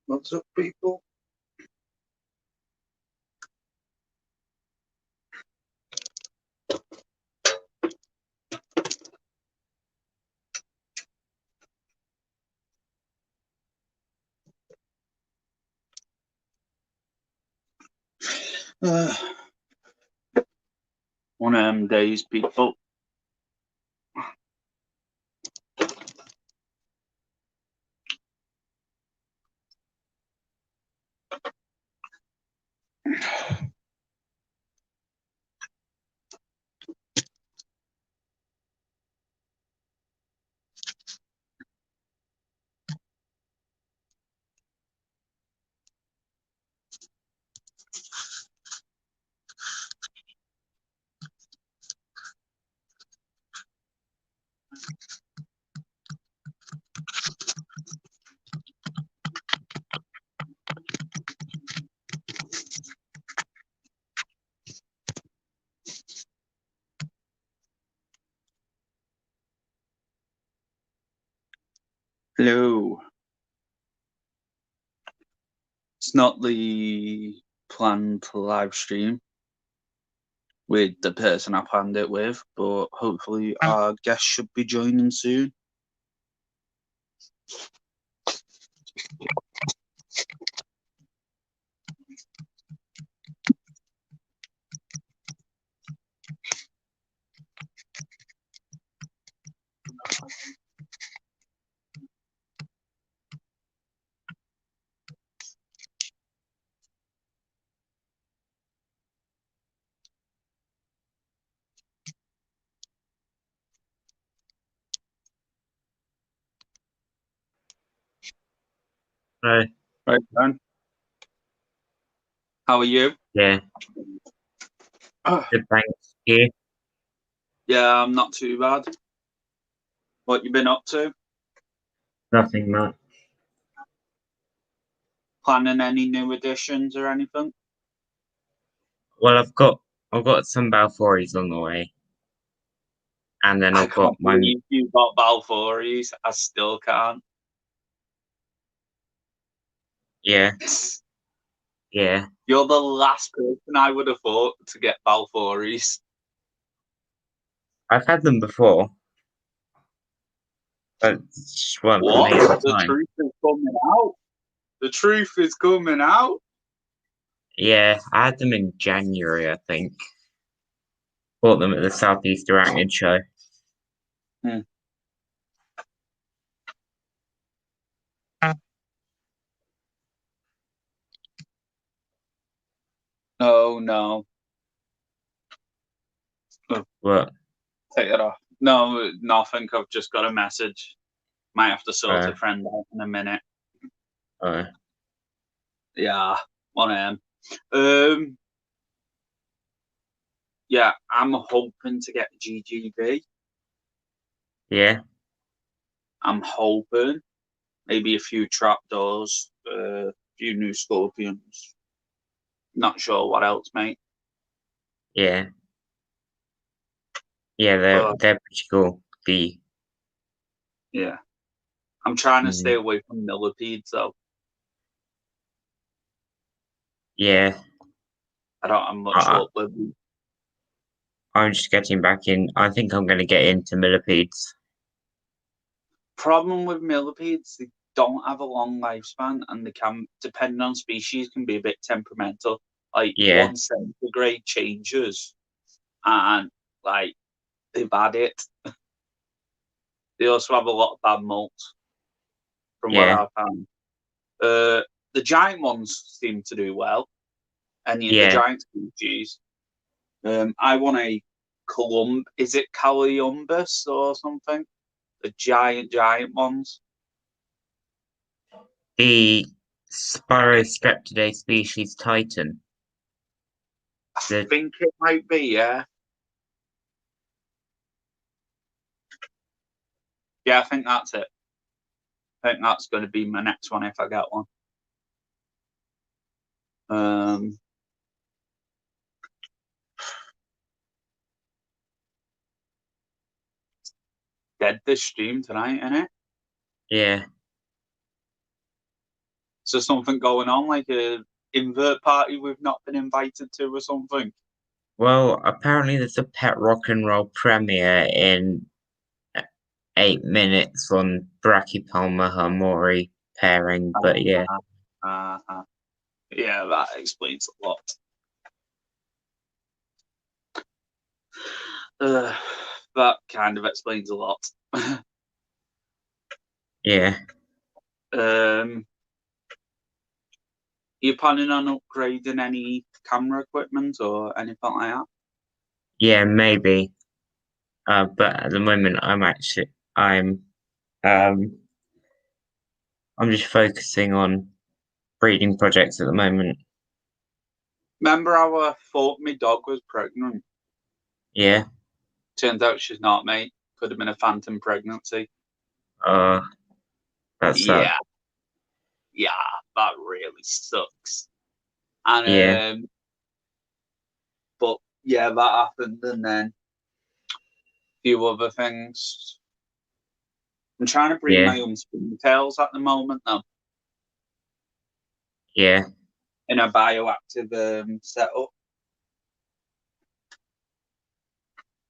What's up, people? One of them days, people. Hello. It's not the planned live stream with the person I planned it with, but hopefully our guest should be joining soon. Hello. Right, Dan. How are you? Yeah, good, thanks. You? Yeah, I'm not too bad. What you been up to? Nothing much. Planning any new additions or anything? Well, I've got some Balfouries on the way, and then I I've got can't my believe you got Balfouries. I still can't. yeah. You're the last person I would have thought to get Balfouries. I've had them before, but it just weren't for me at What? the The time. truth is coming out. The truth is coming out. Yeah, I had them in January, I think. Bought them at the Southeast Arachnid show. Hmm. Oh no. Oh, What? take it off. No, nothing. I've just got a message. Might have to sort Uh, a friend out in a minute. uh, Yeah, one of them. Yeah, I'm hoping to get a GGB. yeah, I'm hoping maybe a few trapdoors, a few new scorpions. Not sure what else, mate. yeah, yeah. They're But they're pretty cool. yeah, I'm trying to stay Mm, away from millipedes though. yeah. I don't have much I, luck with them. I'm just getting back in. I think I'm going to get into millipedes. Problem with millipedes, they don't have a long lifespan, and they can, depending on species, can be a bit temperamental. Like Yeah, one centigrade changes, and like they've had it. They also have a lot of bad molt, from what yeah, I've found. The giant ones seem to do well. Any of the yeah. giant species. I want a Is it Caliumbus or something? The giant ones. The Spirostreptidae species Titan. I The think it might be, yeah. Yeah, I think that's it. I think that's going to be my next one if I get one. Um, Dead this stream tonight, innit? yeah, Is there something going on, like a invert party we've not been invited to or something? Well, apparently there's a pet rock and roll premiere in 8 minutes on Brachypelma Hamori pairing, but yeah, Yeah, that explains a lot. That kind of explains a lot. yeah, You planning on upgrading any camera equipment or anything like that? yeah, maybe. But at the moment, I'm, um, I'm just focusing on breeding projects at the moment. Remember how I thought my dog was pregnant? Yeah, Turns out she's not, mate. Could have been a phantom pregnancy. uh, that's Yeah, yeah, that really sucks. yeah, And but yeah, that happened, and then a few other things. I'm trying to breed yeah, my own springtails at the moment now yeah, in a bioactive setup.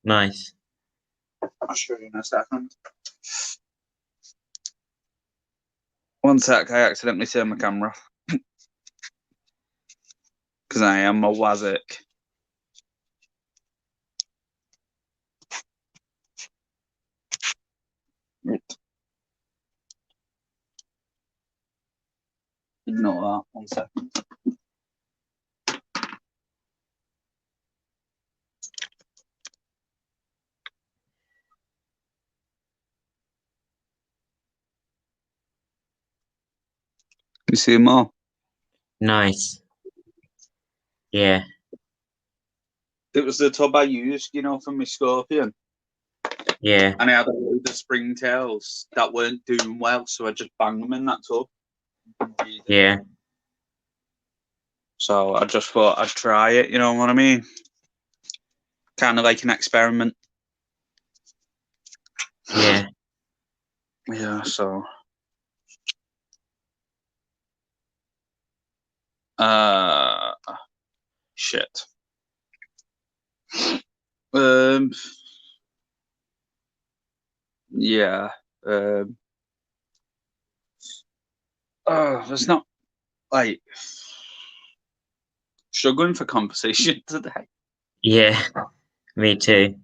nice. I'll show you in a second. One sec, I accidentally turned my camera off because I am a wazik. Ignore that. 1 second. You see them all? Nice. Yeah, It was the tub I used, for my scorpion. yeah, And I had a load of springtails that weren't doing well, so I just banged them in that tub. yeah, So I just thought I'd try it, you know what I mean? Kind of like an experiment. yeah, Yeah, so uh shit. Um yeah. It's not like struggling for conversation today. yeah. Me too.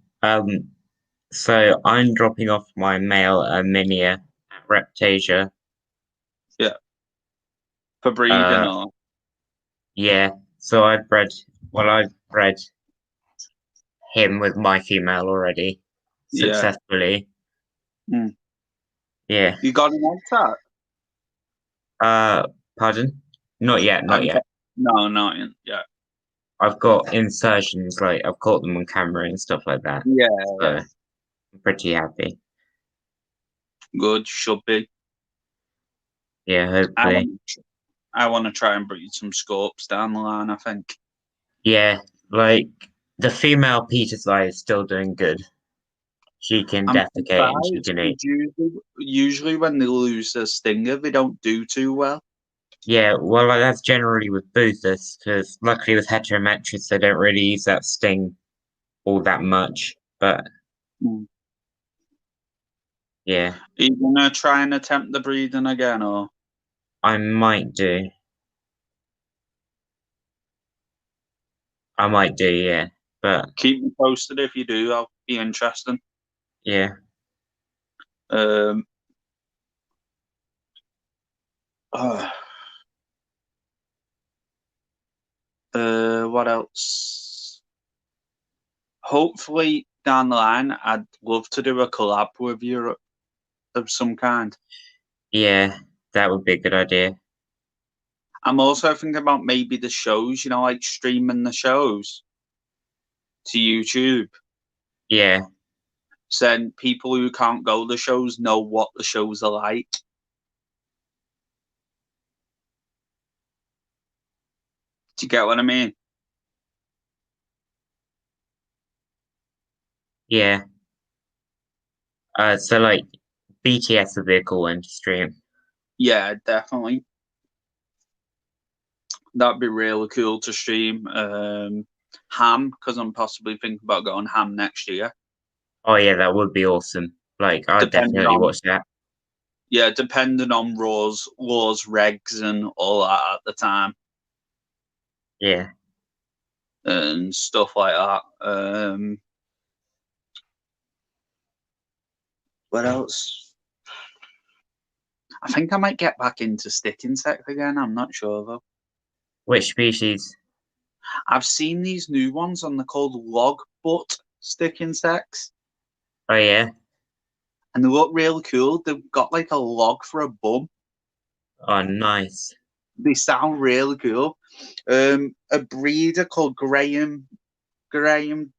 So I'm dropping off my male Minia at Reptasia. Yeah. For breeding Uh, or yeah. So I've bred him with my female already yeah. successfully. Mm. Yeah. You got an egg tart? Uh, pardon? Not yet, not yet. No, not in. Yeah. I've got insertions, like I've caught them on camera and stuff like that. Yeah, So yeah. I'm pretty happy. Good, should be. Yeah, I hopefully. want I want to try and breed some scopes down the line, I think. Yeah, like the female Peter's eye is still doing good. She can I'm defecate and she surprised can because eat. usually when they lose their stinger, they don't do too well. Yeah, well, like, that's generally with boosters, because luckily with heterometrics, they don't really use that sting all that much. But Mm. yeah, Are you gonna try and attempt the breeding again, or I might do. I might do, yeah. But keep me posted if you do? That'll be interesting. yeah, Um, uh, what else? Hopefully down the line, I'd love to do a collab with you of some kind. yeah, that would be a good idea. I'm also thinking about maybe the shows, like streaming the shows to YouTube. Yeah, So then people who can't go to the shows know what the shows are like. Do you get what I mean? yeah. So like BTS would be a cool one to stream. Yeah, definitely. That'd be really cool to stream. Ham, because I'm possibly thinking about going ham next year. Oh yeah, that would be awesome. Like, I'd Depending definitely on watch that. depending on laws, regs, and all that at the time, Yeah, and stuff like that. What else? I think I might get back into stick insect again. I'm not sure though. which species? I've seen these new ones and they're called log butt stick insects, Oh yeah, and they look really cool. They've got like a log for a bum. oh nice. They sound really cool. A breeder called Graham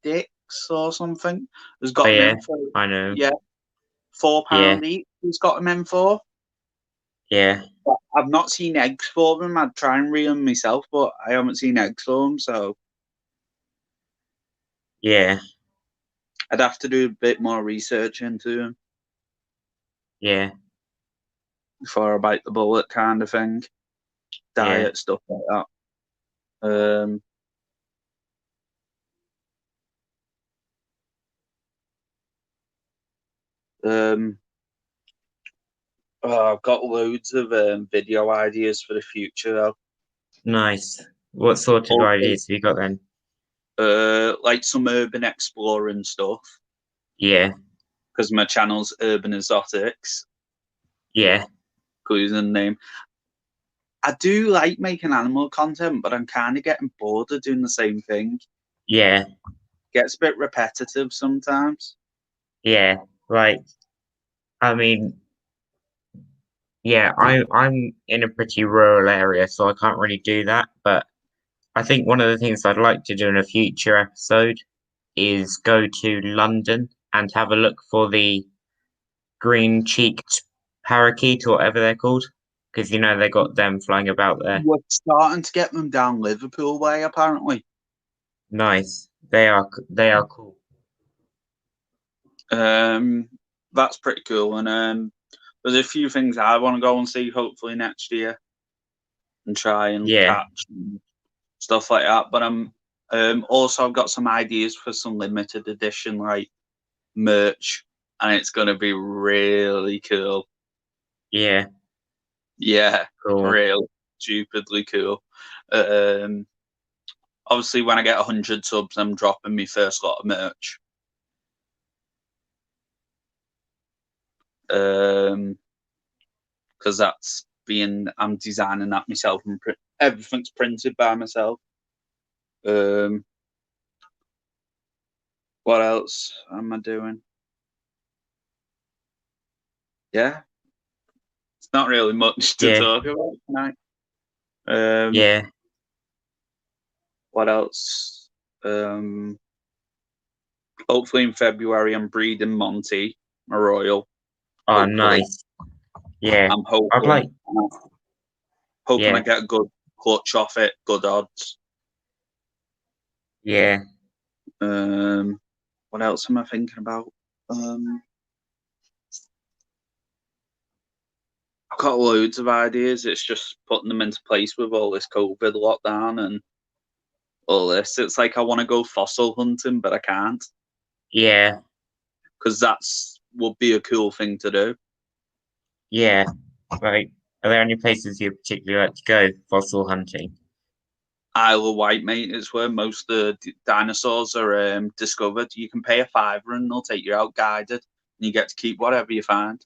Dix or something has Oh got them yeah, in for I know. Yeah, £4 each. He's got them in for. yeah, I've not seen eggs for them. I'd try and rear them myself, but I haven't seen eggs for them, so yeah, I'd have to do a bit more research into them yeah, before I bite the bullet, kind of thing. yeah. Diet stuff like that. Um, um, I've got loads of video ideas for the future, though. Nice. What sort of Also, ideas have you got then? like some urban exploring stuff, Yeah, because my channel's Urban Exotics, yeah, including the name. I do like making animal content, but I'm kind of getting bored of doing the same thing. yeah, Gets a bit repetitive sometimes. yeah. Like, I mean, yeah, I'm in a pretty rural area, so I can't really do that. But I think one of the things I'd like to do in a future episode is go to London and have a look for the green-cheeked parakeet or whatever they're called, because you know they got them flying about there. We're starting to get them down Liverpool way, apparently. Nice. They are cool. Um, that's pretty cool. And there's a few things I want to go and see, hopefully next year, and try and Yeah, catch and stuff like that. But I'm also I've got some ideas for some limited edition like merch, and it's gonna be really cool. yeah, Yeah, cool. real stupidly cool. Um, obviously, when I get 100 subs, I'm dropping my first lot of merch. Because I'm designing that myself and everything's printed by myself. Um, what else am I doing? Yeah, it's not really much to Yeah, talk about tonight. Um, yeah. what else? Um, hopefully in February I'm breeding Monty, a royal. Oh, Hopefully, nice. Yeah. I'm I'd like, hoping I yeah, get a good clutch off it, good odds. yeah, What else am I thinking about? I've got loads of ideas. It's just putting them into place with all this COVID lockdown and all this. It's like I want to go fossil hunting, but I can't yeah, because that's would be a cool thing to do. yeah. Like, are there any places you particularly like to go fossil hunting? Isle of Wight, mate, is where most of the dinosaurs are discovered. You can pay a fiver and they'll take you out guided, and you get to keep whatever you find.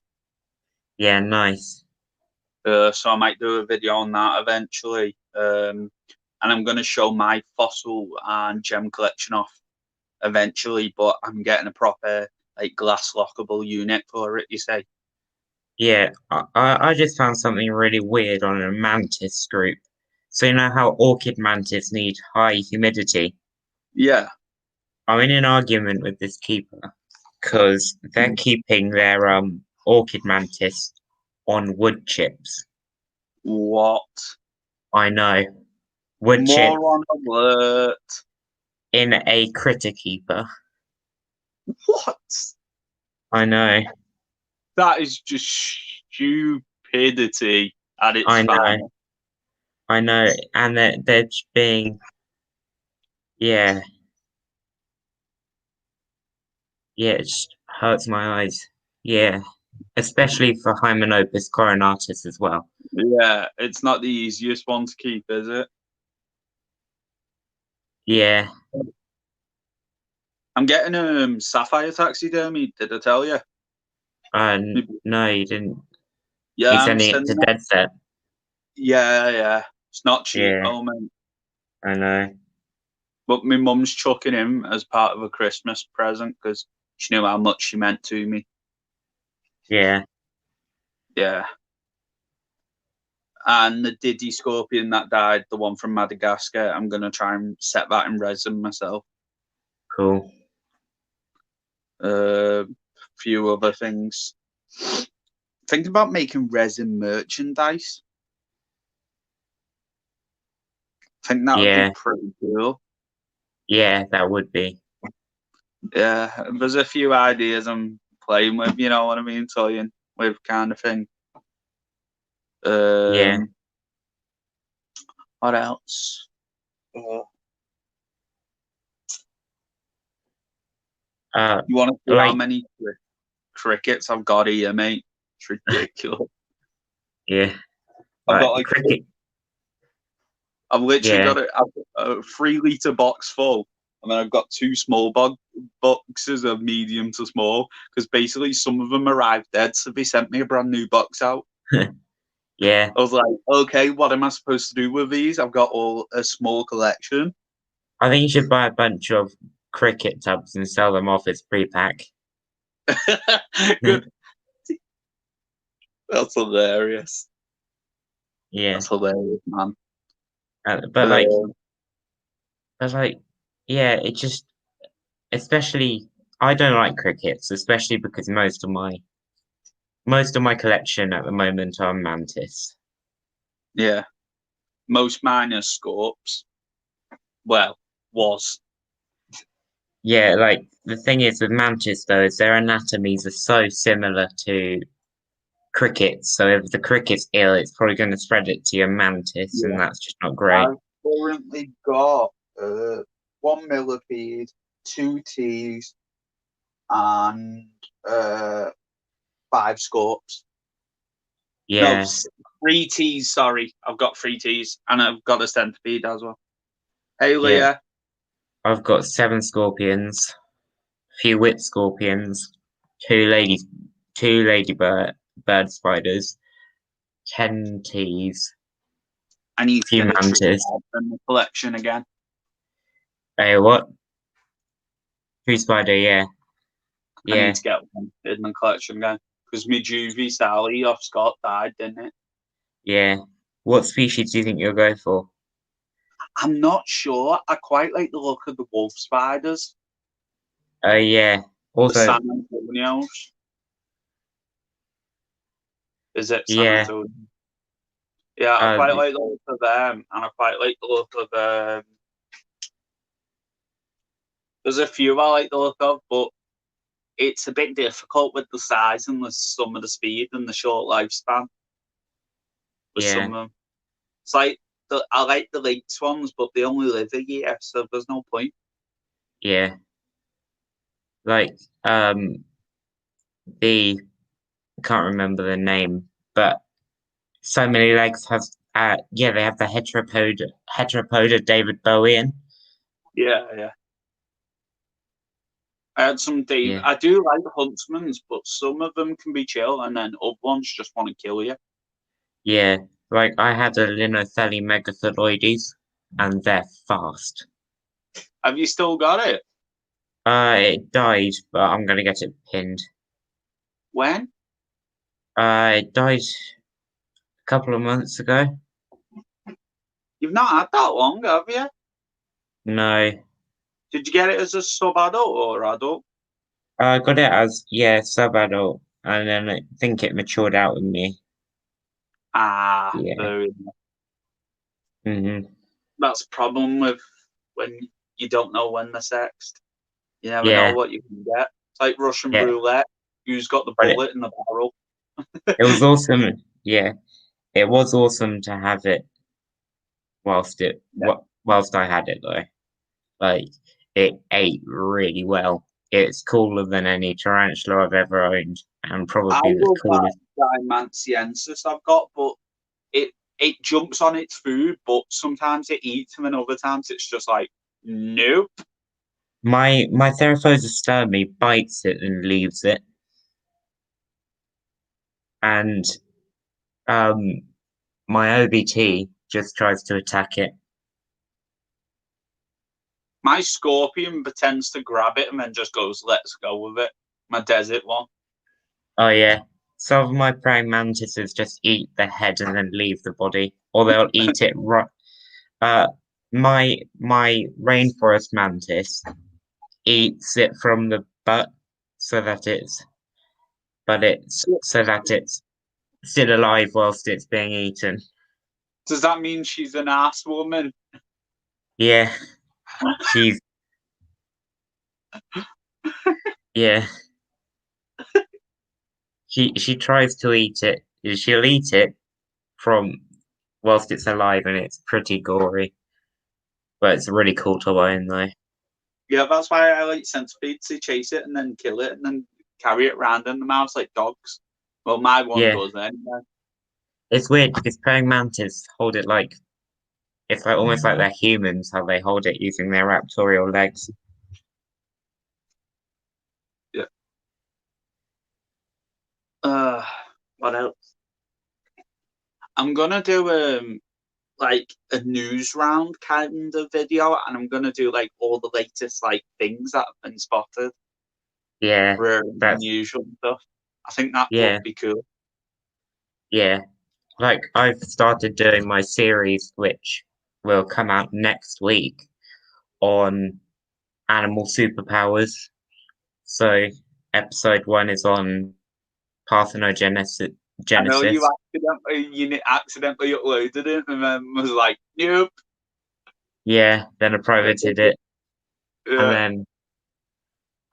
Yeah, nice. So I might do a video on that eventually. And I'm going to show my fossil and gem collection off eventually, but I'm getting a proper like glass lockable unit for it, you say? Yeah, I just found something really weird on a mantis group. So you know how orchid mantis need high humidity? Yeah. I'm in an argument with this keeper because they're keeping their orchid mantis on wood chips. What? I know. Wood chips Moron alert. in a critter keeper. What? I know. That is just stupidity at its I know. finest. I know, and they're just being, yeah, yeah, it just hurts my eyes. Yeah, especially for Hymenopus coronatus as well. Yeah, it's not the easiest one to keep, is it? Yeah, I'm getting sapphire taxidermy. Did I tell you? no, you didn't. You're Yeah, I'm sending it to sending it. Dead Set. Yeah, yeah. It's not cheap, Yeah, oh man. I know. But my mum's chucking him as part of a Christmas present because she knew how much she meant to me. Yeah, Yeah. And the Diddy scorpion that died, the one from Madagascar, I'm gonna try and set that in resin myself. cool. Few other things. Thinking about making resin merchandise. I think that would be Yeah, pretty cool. yeah, that would be. Yeah, there's a few ideas I'm playing with, you know what I mean, toying with kind of thing. Yeah, Um, what else? Uh, you want to see how like, many crickets I've got here, mate? It's ridiculous. yeah, I've got like like cricket. I've literally Yeah, got a 3 litre box full, and then I've got two small boxes of medium to small because basically some of them arrived dead, so they sent me a brand new box out. yeah. I was like, okay, what am I supposed to do with these? I've got all a small collection. I think you should buy a bunch of cricket tubs and sell them off as pre-pack. Good. That's hilarious. Yeah, That's hilarious, man. but Uh, like, yeah, it just, especially, I don't like crickets, especially because most of my collection at the moment are mantis. yeah, most minor scorps. Well, was. Yeah, like the thing is with mantis though, is their anatomies are so similar to crickets. So if the cricket's ill, it's probably going to spread it to your mantis, and Yeah. that's just not great. I've currently got 1 millipede, 2 T's, and 5 scorps. No, Yeah, 3 T's. Sorry, I've got 3 T's, and I've got a centipede as well. Hey, yeah. Leah. I've got 7 scorpions, a few whip scorpions, two bird spiders, 10 T's, I need a to few get a tree mantis. in the collection again. Hey, what? Tree spider, yeah, I need yeah, to get one in the collection again because my juvie Sally off Scott died, didn't it? yeah. What species do you think you'll go for? I'm not sure. I quite like the look of the wolf spiders, Yeah. the Also, San Antonios. Is it San yeah. Antonio? Yeah, I Uh, quite like the look of them, and I quite like the look of. There's a few I like the look of, but it's a bit difficult with the size and some of the speed and the short lifespan with yeah, some of them. It's like I like the lynx ones, but they only live a year, so there's no point. yeah. Like, the I can't remember the name, but so many legs has. Yeah, they have the heteropoda David Bowie. Yeah, yeah. I had some Dave. Yeah, I do like huntsmans, but some of them can be chill, and then other ones just want to kill you. yeah. Like I had a Linotheli megathaloides, and they're fast. Have you still got it? It died, but I'm gonna get it pinned. When? It died a couple of months ago. You've not had that long, have you? No, Did you get it as a sub-adult or adult? I got it as yeah sub-adult, and then I think it matured out with me. Ah, Yeah. fair enough. Hmm. That's a problem with when you don't know when they're sexed. You never know Yeah. what you can get. It's like Russian Yeah. roulette. Who's got the But bullet in the barrel? it was awesome. Yeah, it was awesome to have it. Yeah. whilst I had it though. Like it ate really well. It's cooler than any tarantula I've ever owned, and I probably the love that coolest. Diamantiensis I've got, but it jumps on its food, but sometimes it eats them, and other times it's just like, nope. My Theraphosa sturmy bites it and leaves it, and um my OBT just tries to attack it. My scorpion pretends to grab it and then just goes, let's go with it. My desert one. Oh yeah, some of my praying mantises just eat the head and then leave the body, or they'll eat it right. Uh, my rainforest mantis eats it from the butt, so that it's still alive whilst it's being eaten. Does that mean she's an ass woman? Yeah, she's yeah. She tries to eat it. She'll eat it from whilst it's alive, and it's pretty gory. But it's really cool to own, though. Yeah, that's why I like centipedes. They chase it and then kill it and then carry it around in the mouths like dogs. Well, my one Yeah, does anyway. it's weird because praying mantis hold it like it's like almost like they're humans, how they hold it using their raptorial legs. Yeah. Uh, what else? I'm gonna do like a news round kind of video, and I'm gonna do like all the latest like things that have been spotted, Yeah, rare, that's unusual stuff. I think that would yeah, be cool. yeah. Like I've started doing my series, which will come out next week on animal superpowers. So episode one is on parthenogenesis. I know you Genesis. accidentally uploaded it and then was like, nope. Yeah, then I privated it, and Yeah. then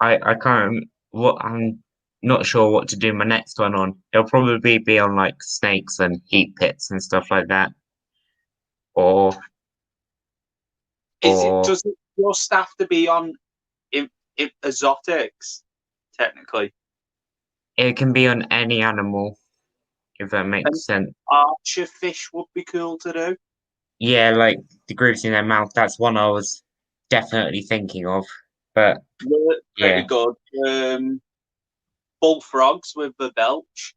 I can't what I'm not sure what to do my next one on. It'll probably be on like snakes and heat pits and stuff like that, or or Does it just have to be on exotics, technically? it can be on any animal if that And makes sense. archer fish would be cool to do. Yeah, like the grooves in their mouth. That's one I was definitely thinking of, but Yeah, pretty yeah, good. Bullfrogs with the belch.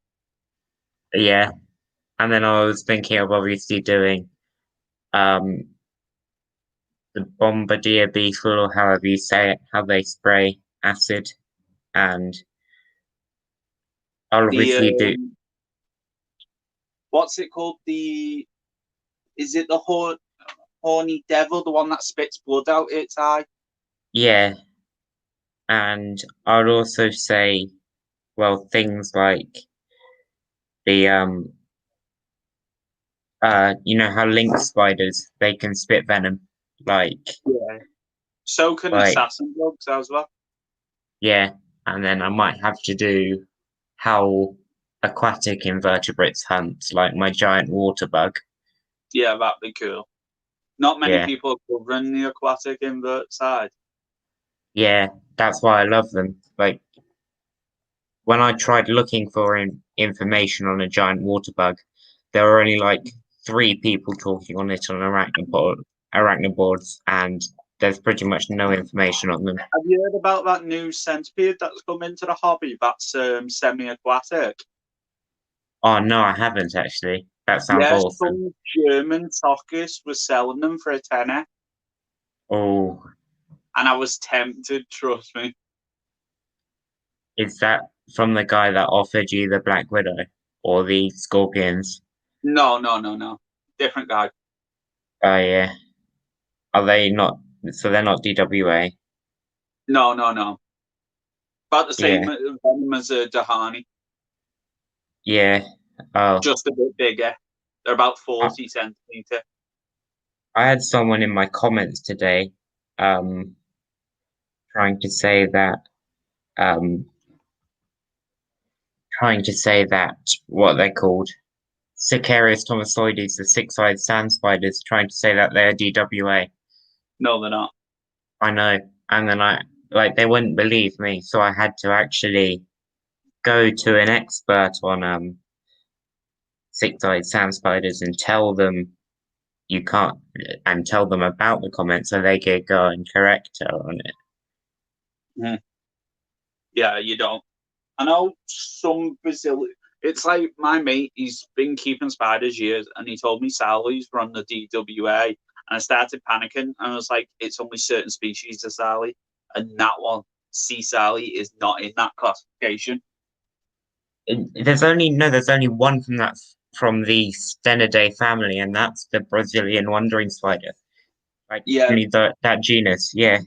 yeah. And then I was thinking of obviously doing um the bombardier beetle, or however you say it, how they spray acid, and I'll The obviously do what's it called? Is it the horny devil, the one that spits blood out its eye? yeah, and I'd also say, well, things like the you know how lynx spiders they can spit venom, like Yeah. So can like assassin bugs as well. yeah, and then I might have to do how aquatic invertebrates hunt, like my giant water bug. Yeah, that'd be cool. Not many Yeah, people are covering the aquatic invert side. yeah, that's why I love them. Like when I tried looking for information on a giant water bug, there were only like three people talking on it on arachnoboards, and there's pretty much no information on them. Have you heard about that new centipede that's come into the hobby? That's semi-aquatic. Oh no, I haven't actually. That sounds Yeah, awesome. some German talkers were selling them for a tenner, Oh, and I was tempted. Trust me. is that from the guy that offered you the Black Widow or the Scorpions? No, no, no, no. Different guy. Oh yeah. Are they not? So they're not DWA. No, no, no. About the same Yeah, venom as a Dahani, yeah. Oh, just a bit bigger. They're about I, 40 centimeter. I had someone in my comments today, um, trying to say that, um, trying to say that what they're called. Sicarius thomisoides, the six-eyed sand spiders, trying to say that they're DWA. No, they're not. I know. And then they wouldn't believe me, so I had to actually go to an expert on six-eyed sand spiders and tell them you can't, and tell them about the comment so they could go and correct her on it. Mm. Yeah, you don't. I know some Brazilian. It's like my mate. He's been keeping spiders years, and he told me Sally's were on the DWA, and I started panicking. And I was like, "It's only certain species of Sally, and that one, C. Sally, is not in that classification." There's only one from the Stenidae family, and that's the Brazilian wandering spider. Like Yeah, only that genus, yeah.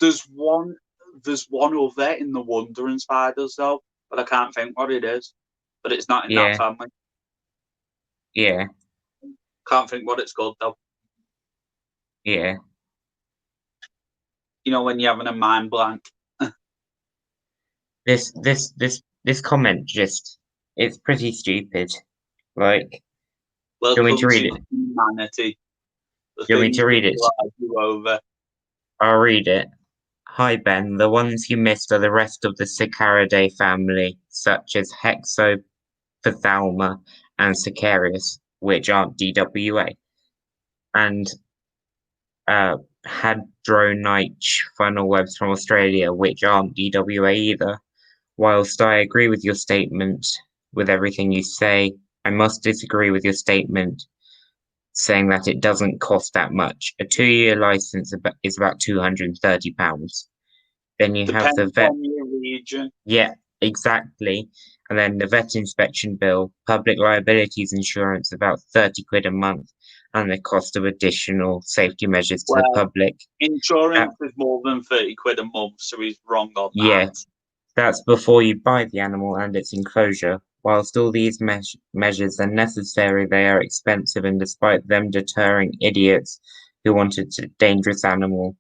there's one. There's one other in the wandering spiders though, but I can't think what it is. But it's not in that Yeah, family. yeah, Can't think what it's called though. yeah. You know when you're having a mind blank. This comment just it's pretty stupid. Like, do you want me to Welcome read to it? humanity. The Do you want me things to read it? people argue over. I'll read it. Hi Ben, the ones you missed are the rest of the Sicaridae family, such as Hexophthalma and Sicarius, which aren't DWA, and Hadronite funnel webs from Australia, which aren't DWA either. Whilst I agree with your statement with everything you say, I must disagree with your statement saying that it doesn't cost that much. A 2-year license is about £230. Then you have the Depends vet. on your region. Yeah, exactly. And then the vet inspection bill, public liabilities insurance, about 30 quid a month, and the cost of additional safety measures to the Well, public. insurance is more than 30 quid a month, so he's wrong on that. Yeah, that's before you buy the animal and its enclosure. Whilst all these measures are necessary, they are expensive, and despite them deterring idiots who wanted a dangerous animal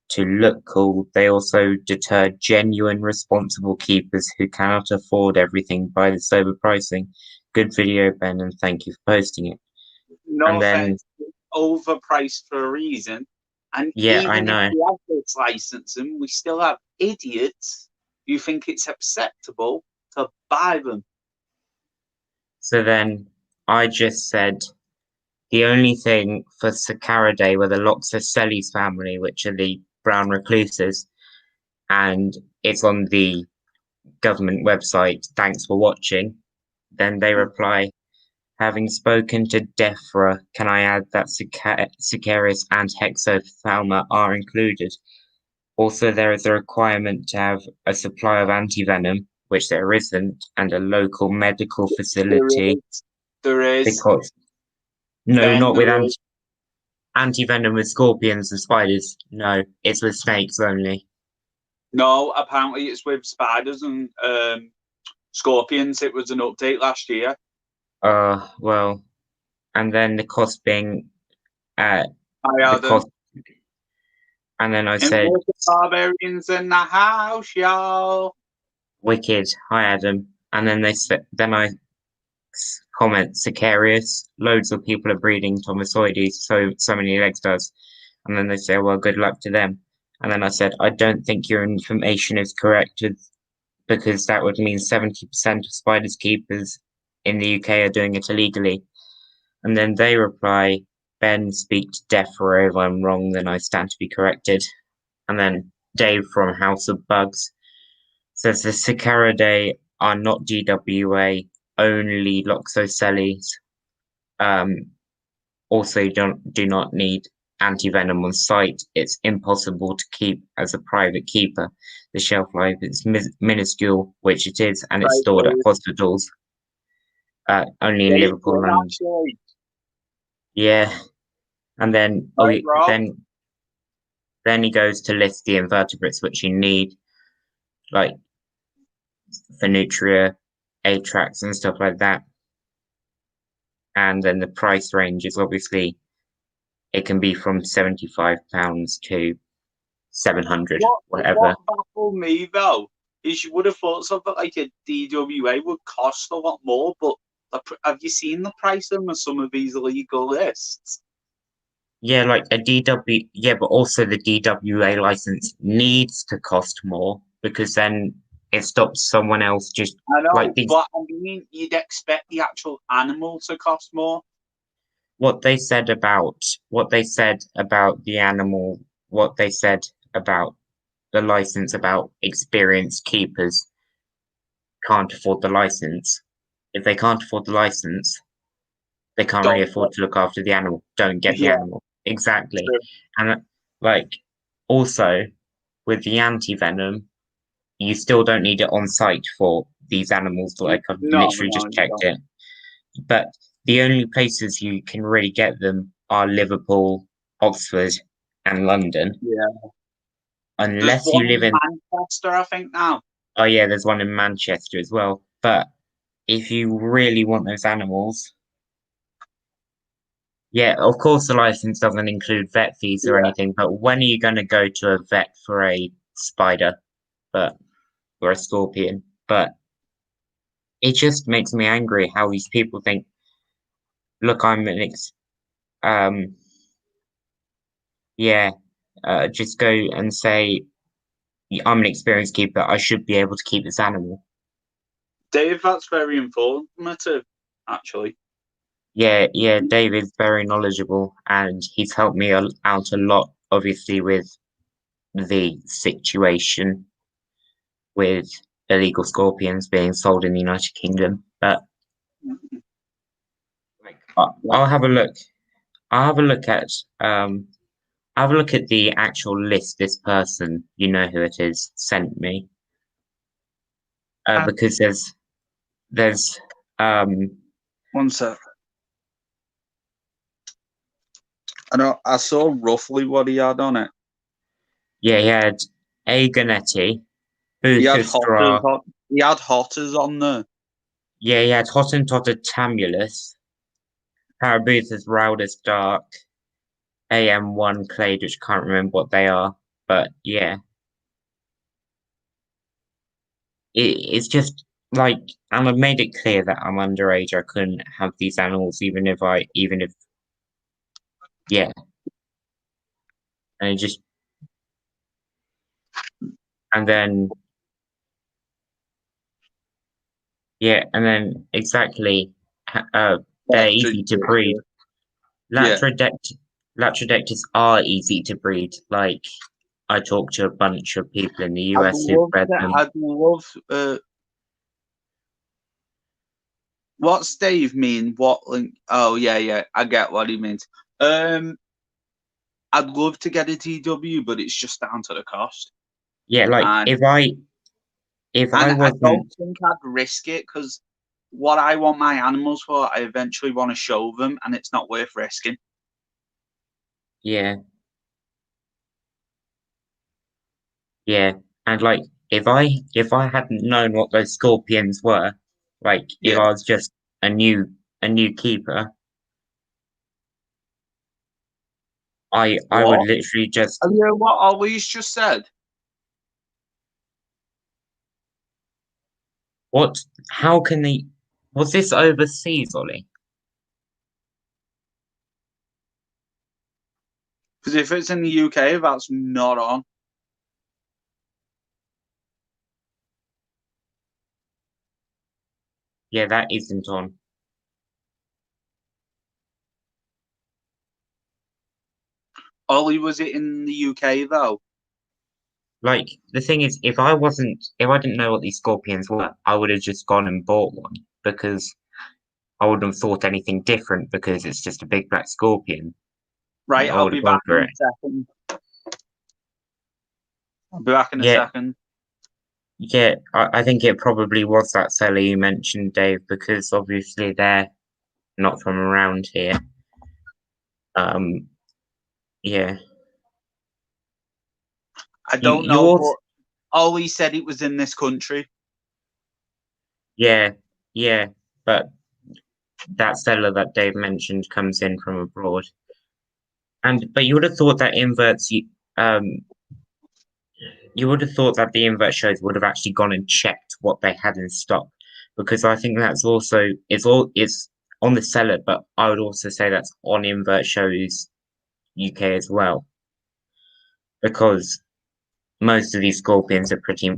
to look cool, they also deter genuine, responsible keepers who cannot afford everything by the sober pricing. Good video, Ben, and thank you for posting it. No And then, offense, it's overpriced for a reason. And yeah, I even if know. we have this licensing, we still have idiots who think it's acceptable to buy them. So then I just said the only thing for Sicaridae were the Loxosceles family, which are the brown recluses, and it's on the government website. Thanks for watching. Then they reply, having spoken to DEFRA, can I add that Sicarius and Hexophthalma are included? Also, there is a requirement to have a supply of antivenom, which there isn't, and a local medical facility. There is. Because no, Ben, not with there is. antivenom with scorpions and spiders. No, it's with snakes only. No, apparently it's with spiders and scorpions. It was an update last year. Well, and then the cost being I the had them. cost, and then I And said, there's the barbarians in the house, y'all. "Wicked, hi Adam," and then then I comment, "Sicarius, loads of people are breeding Thomisoides, so many legs does," and then they say, "Well, good luck to them," and then I said, "I don't think your information is correct, because that would mean 70% of spiders keepers in the UK are doing it illegally." And then they reply, Ben, speak to DEFRA. If I'm wrong, then I stand to be corrected. And then Dave from House of Bugs says the Sicaridae are not DWA, only Loxosceles. Also, do not need antivenom on site. It's impossible to keep as a private keeper. The shelf life is minuscule, which it is, and it's Right, stored at hospitals. Only in Liverpool and actually. yeah. And then Right, Rob. then he goes to list the invertebrates which you need, like Phenutria, Atrax, and stuff like that. And then the price range is obviously it can be from £75 to 700, whatever. What baffled me though is you would have thought something like a DWA would cost a lot more, but Have you seen the price of some of these illegal lists? Yeah, like a DW, yeah, but also the DWA license needs to cost more because then it stops someone else just I like know, these but I mean, you'd expect the actual animal to cost more. what they said about the animal, what they said about the license, about experienced keepers can't afford the license. If they can't afford the license, they can't really Don't afford to look after the animal. Don't get the Yeah, animal. Exactly. true. And like also with the anti-venom, you still don't need it on site for these animals. Like I've No, literally no, just you checked don't. it. But the only places you can really get them are Liverpool, Oxford, and London. Yeah. There's Unless you one live in in, Manchester, I think now. oh yeah, there's one in Manchester as well. But if you really want those animals, yeah, of course the license doesn't include vet fees or Yeah. anything. But when are you going to go to a vet for a spider, but or a scorpion? But it just makes me angry how these people think, look, um, yeah, just go and say I'm an experienced keeper. I should be able to keep this animal. Dave, that's very informative, actually. Yeah, yeah. David's very knowledgeable, and he's helped me out a lot, obviously, with the situation with illegal scorpions being sold in the United Kingdom. But like, Yeah. I'll have a look. I'll have a look at I'll have a look at the actual list this person, you know who it is, sent me. Uh, Because there's um One sec. I saw roughly what he had on it. yeah, he had A. Ganetti, He had Buthustra, he had hotters on there. yeah, he had Hottentotter Tamulus, Parabuthus Raudus Dark, AM1 Clade, which I can't remember what they are, but yeah. It's just like, and I've made it clear that I'm underage. I couldn't have these animals, even if, yeah, and it just, and then, yeah, and then exactly, they're easy to breed. Yeah. Latrodect, Latrodectus are easy to breed. Like, I talked to a bunch of people in the US who've bred them. I'd love. What's Dave mean? What link? Oh yeah, yeah. I get what he means. Um, I'd love to get a TW, but it's just down to the cost. Yeah, like And if I and I don't wasn't, think I'd risk it because what I want my animals for, I eventually want to show them, and it's not worth risking. yeah, yeah, and like if I hadn't known what those scorpions were, like if Yeah. I was just a new keeper, I would What? literally just Have you heard what Ollie's just said? what? How can they? Was this overseas, Ollie? Because if it's in the UK, that's not on. Yeah, that isn't on. Ollie, was it in the UK though? Like the thing is, if I didn't know what these scorpions were, I would have just gone and bought one because I wouldn't have thought anything different because it's just a big black scorpion. Right, I I'll would be have gone back for in it. a second. I'll be back in a Yeah, second. yeah. I think it probably was that seller you mentioned, Dave, because obviously they're not from around here. Um, yeah. I You don't you know, also but Ollie said it was in this country. yeah, yeah, but that seller that Dave mentioned comes in from abroad. But you would have thought that um you would have thought that the invert shows would have actually gone and checked what they had in stock because I think that's also it's on the seller, but I would also say that's on Invert Shows UK as well, because most of these scorpions are pretty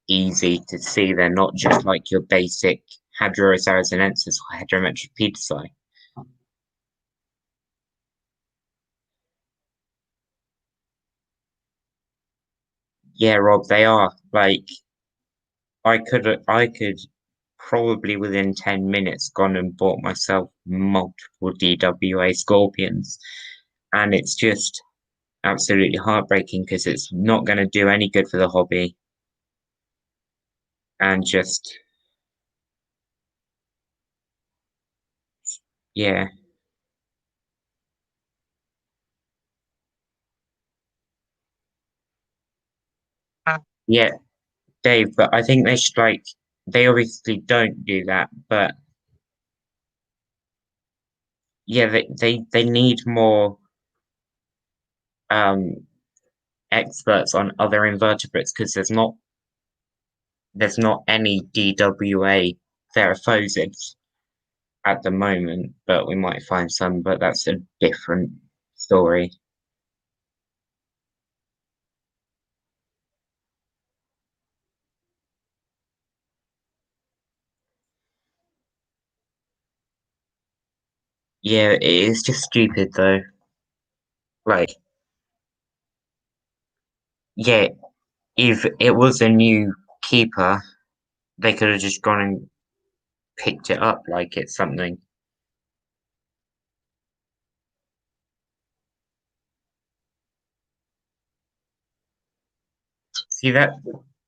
easy to see. They're not just like your basic Hadrosaurus arinensis or Hadrometripedisi. Yeah, Rob, they are. Like I could probably within 10 minutes gone and bought myself multiple DWA scorpions. And it's just absolutely heartbreaking because it's not going to do any good for the hobby. And just, yeah. Yeah, Dave, but I think they should like, they obviously don't do that, but yeah, they need more um experts on other invertebrates because there's not any DWA theraphosids at the moment, but we might find some, but that's a different story. Yeah, it is just stupid though. Like, yeah, if it was a new keeper, they could have just gone and picked it up like it's something. See that?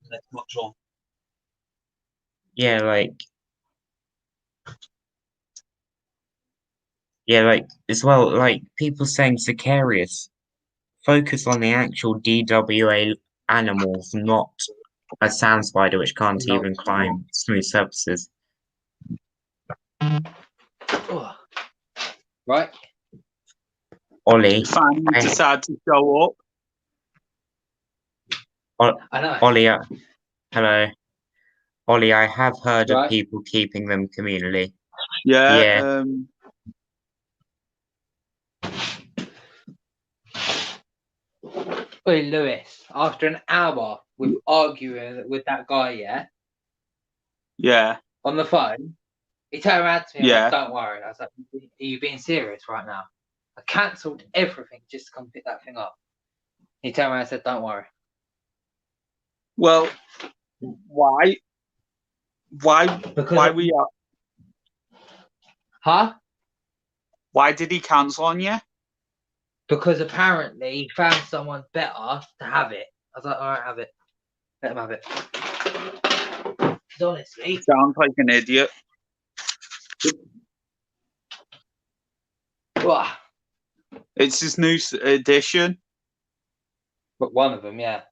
That's much on. Yeah, like as well, like people saying Sicarius, focus on the actual DWA animals, not a sand spider which can't No. even climb smooth surfaces. Right. Ollie, Finally decided to show up. I know. Ollie, hello. Ollie, I have heard of Right. people keeping them communally. Yeah. Yeah. Hey, Lewis, after an hour with arguing with that guy, Yeah. on the phone, he turned around to me and Yeah. went, "Don't worry." I was like, "Are you being serious right now?" I cancelled everything just to come pick that thing up. He turned around and said, "Don't worry." Well, why? Because Why we? Huh? Why did he cancel on you? Because apparently he found someone better to have it. I was like, "All right, have it. Let him have it." Because honestly, Sounds like an idiot. Wah. It's his new edition. But one of them, yeah.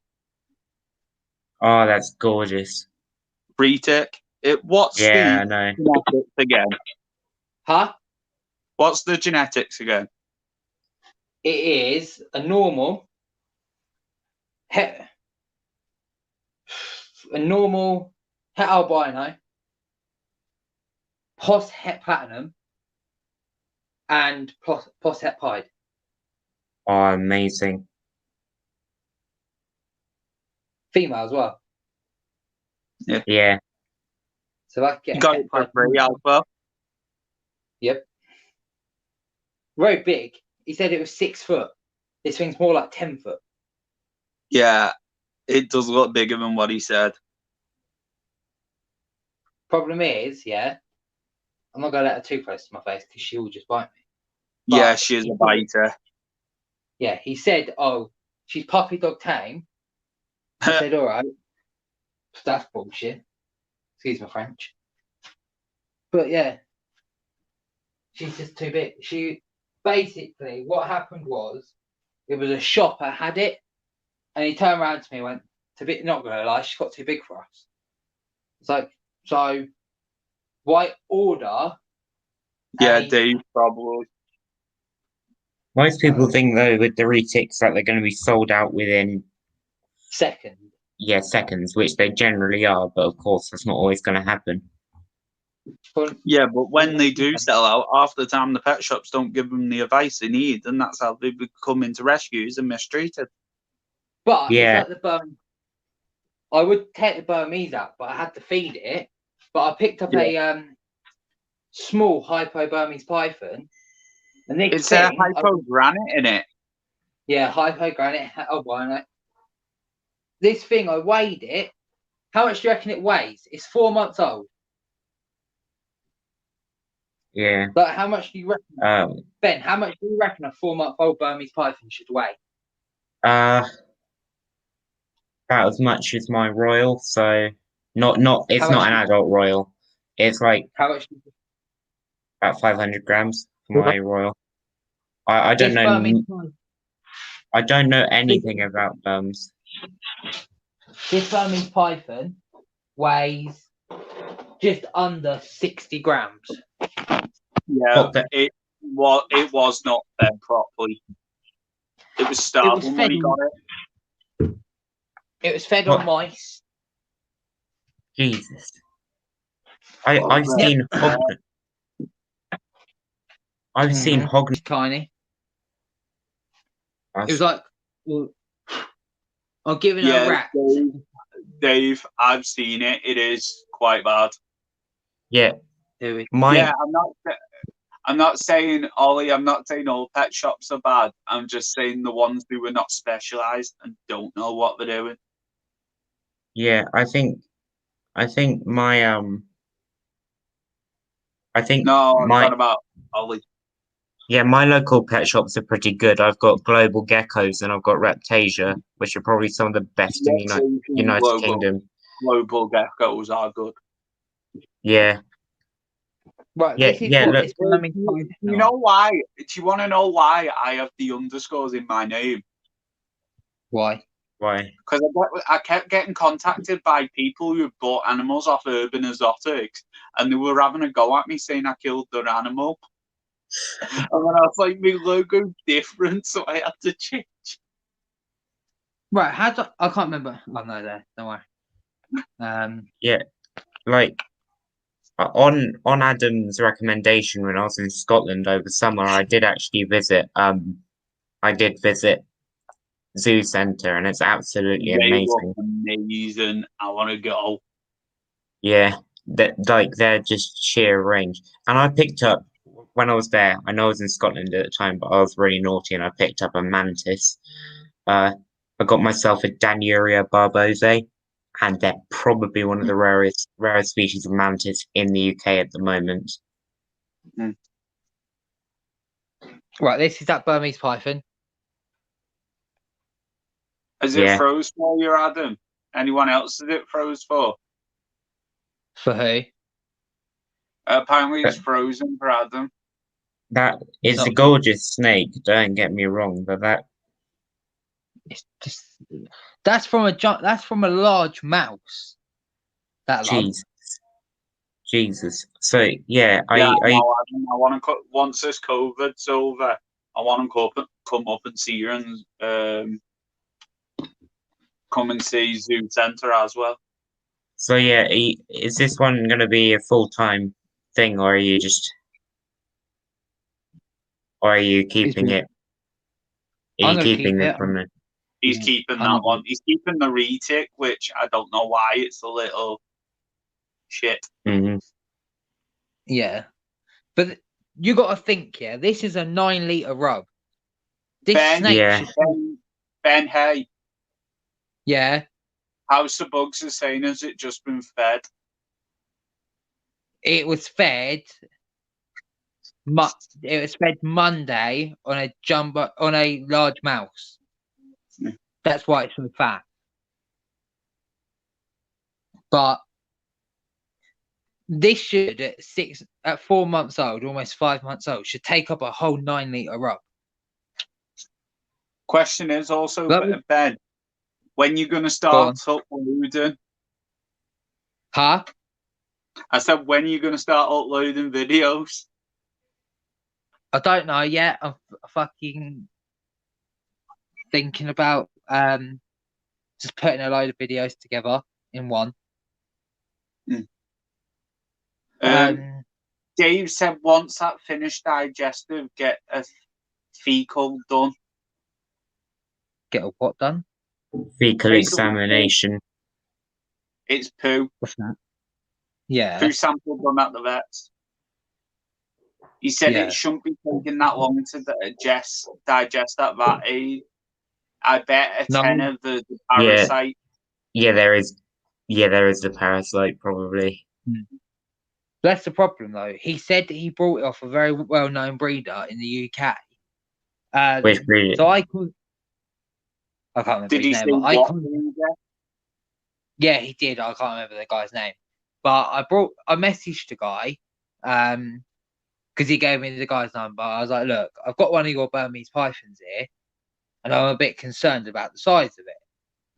Oh, that's gorgeous. Retic. What's Yeah, I the know. genetics again? Huh? What's the genetics again? It is a normal het albino, pos het platinum, and pos het pied. Oh, amazing. Female as well. Yeah. So I get You got it for free as well. Yep. Very big. He said it was 6 foot. This thing's more like 10 foot. Yeah, it does look bigger than what he said. Problem is, I'm not gonna let her too close to my face because she will just bite me. But Yeah, she is a biter. Yeah, he said, "Oh, she's puppy dog tame." I said, "All right." That's bullshit. Excuse my French. But yeah, she's just too big. She basically, what happened was, it was a shopper had it, and he turned around to me and went, not gonna lie, she's got too big for us. It's like, so why order? Yeah, Dave, probably. Most people think though with the retics that they're going to be sold out within seconds, seconds, which they generally are, but of course that's not always going to happen. Yeah, but when they do sell out, half the time the pet shops don't give them the advice they need, and that's how they become into rescues and mistreated. But it's Yeah. like the Burmese. I would take the Burmese out, but I had to feed it. But I picked up a small hypo Burmese python. And this Is there thing, hypo granite in it? yeah, hypo granite. Oh, why not? This thing, I weighed it. How much do you reckon it weighs? It's 4 months old. Yeah. But how much do you reckon, Ben? How much do you reckon a 4-month-old Burmese python should weigh? About as much as my royal, so it's not an adult royal. It's like How much? about 500 grams for my royal. I don't This Burmese know. I don't know anything about Burms. This Burmese python weighs just under 60 grams. Yeah, it was not fed properly. It was starving when he got it. It was fed on mice. Jesus. I've seen hog. I've seen hog. Tiny. It was like, well, I'll give it a rat. Dave, I've seen it. It is quite bad. Yeah. Yeah, I'm not saying Ollie. I'm not saying all pet shops are bad. I'm just saying the ones who are not specialised and don't know what they're doing. Yeah, I think my not about Ollie. Yeah, my local pet shops are pretty good. I've got Global Geckos and I've got Reptasia, which are probably some of the best in the United Kingdom. Global Geckos are good. Yeah. Right. Yeah, look. You know why? Do you want to know why I have the underscores in my name? Why? Why? Because I kept getting contacted by people who bought animals off Urban Exotics, and they were having a go at me saying I killed their animal. And then I was like, my logo's different, so I had to change. Right, I can't remember. Oh no, there. Don't worry. Yeah, like on Adam's recommendation, when I was in Scotland over summer, I did actually visit. I did visit Zoo Centre, and it's absolutely amazing. Amazing! I want to go. Yeah, they're just sheer range, and I picked up. When I was there, I know I was in Scotland at the time, but I was really naughty and I picked up a mantis. I got myself a Danuria barboza, and they're probably one of the rarest species of mantis in the UK at the moment. Right, this is that Burmese python. Is it froze for you, Adam? Anyone else is it froze for? For who? Apparently it's frozen for Adam. That is a gorgeous snake, don't get me wrong, but it's just that's from a large mouse. Jesus. So yeah, I want to once this COVID's over, I want to come up and see you and come and see Zoo Centre as well. So yeah, is this one going to be a full-time thing, or are you keeping it? Are you keeping this one? He's keeping that one. He's keeping the retic, which I don't know why. It's a little shit. Mm-hmm. Yeah, but you got to think. Yeah, this is a 9-litre rub. This snake. Ben, hey. Yeah. House of Bugs is saying, has it just been fed? It was fed. It was fed Monday on a large mouse. Yeah. That's why it's so fat. But this should at 4 months old, almost 5 months old, should take up a whole 9-litre rub. Question is also, Ben, when you're going to start uploading? Huh? I said, when are you going to start uploading videos? I don't know yet. I'm fucking thinking about just putting a load of videos together in one. Dave said once that finished digestive, get a fecal done. Get a what done? Fecal Basically, examination. It's poo. What's that? Yeah. Poo sample done at the vets. He said Yeah. it shouldn't be taking that long to digest at that age. I bet a No. 10 of the parasite. Yeah, there is. Yeah, there is the parasite probably. That's the problem, though. He said that he brought it off a very well-known breeder in the UK. Which breed? So I can't remember Did he his say name. what? Yeah, he did. I can't remember the guy's name. But I messaged the guy, because he gave me the guy's number. I was like, look, I've got one of your Burmese pythons here, and I'm a bit concerned about the size of it.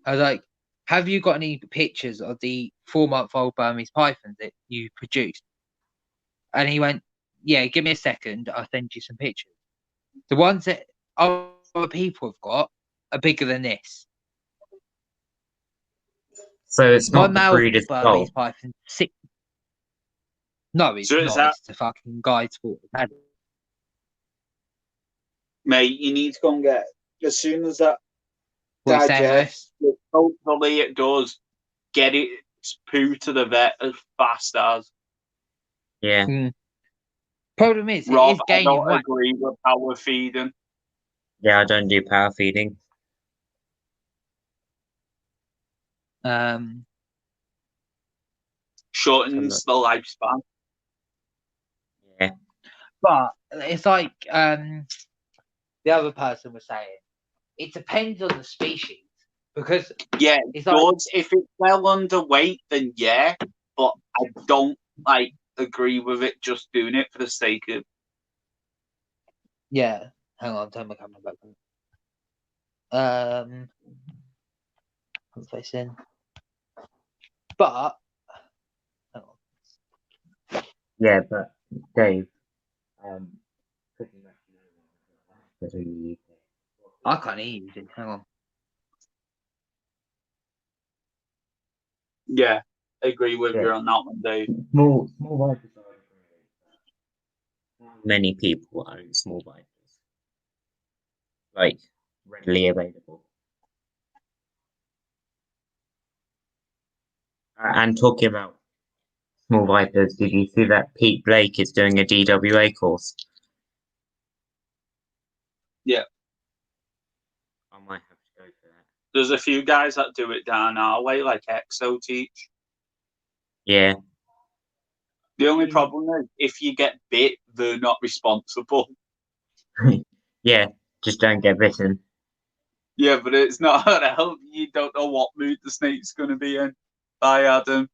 I was like, have you got any pictures of the 4-month-old Burmese python that you produced? And he went, yeah, give me a second. I'll send you some pictures. The ones that other people have got are bigger than this. So it's My not the male breeder's Burmese fault. python 6. No, it's So is not. that- It's the fucking guide's fault. Mate, you need to go and get as soon as that What you saying, digests. Hopefully it does. Get its poo to the vet as fast as. Yeah. Problem is, Rob, it is I gaining don't weight. agree with power feeding. Yeah, I don't do power feeding. Shortens the lifespan. Yeah. But it's like the other person was saying, it depends on the species. Because Yeah, it's it like, does. If it's well underweight, then yeah. But I don't agree with it just doing it for the sake of. yeah. Hang on, turn my camera back on. I'm facing. But hang on. Yeah, but Dave, I can't hear you, dude. Hang on. Yeah, I agree with Yeah. you on that one, Dave. Small vipers are many people own small vipers. Like readily available. And talking about small vipers, did you see that Pete Blake is doing a DWA course? Yeah. I might have to go for that. There's a few guys that do it down our way, like Exo teach. Yeah. The only problem is if you get bit, they're not responsible. Yeah, just don't get bitten. Yeah, but it's not gonna help. You don't know what mood the snake's gonna be in. Bye, Adam.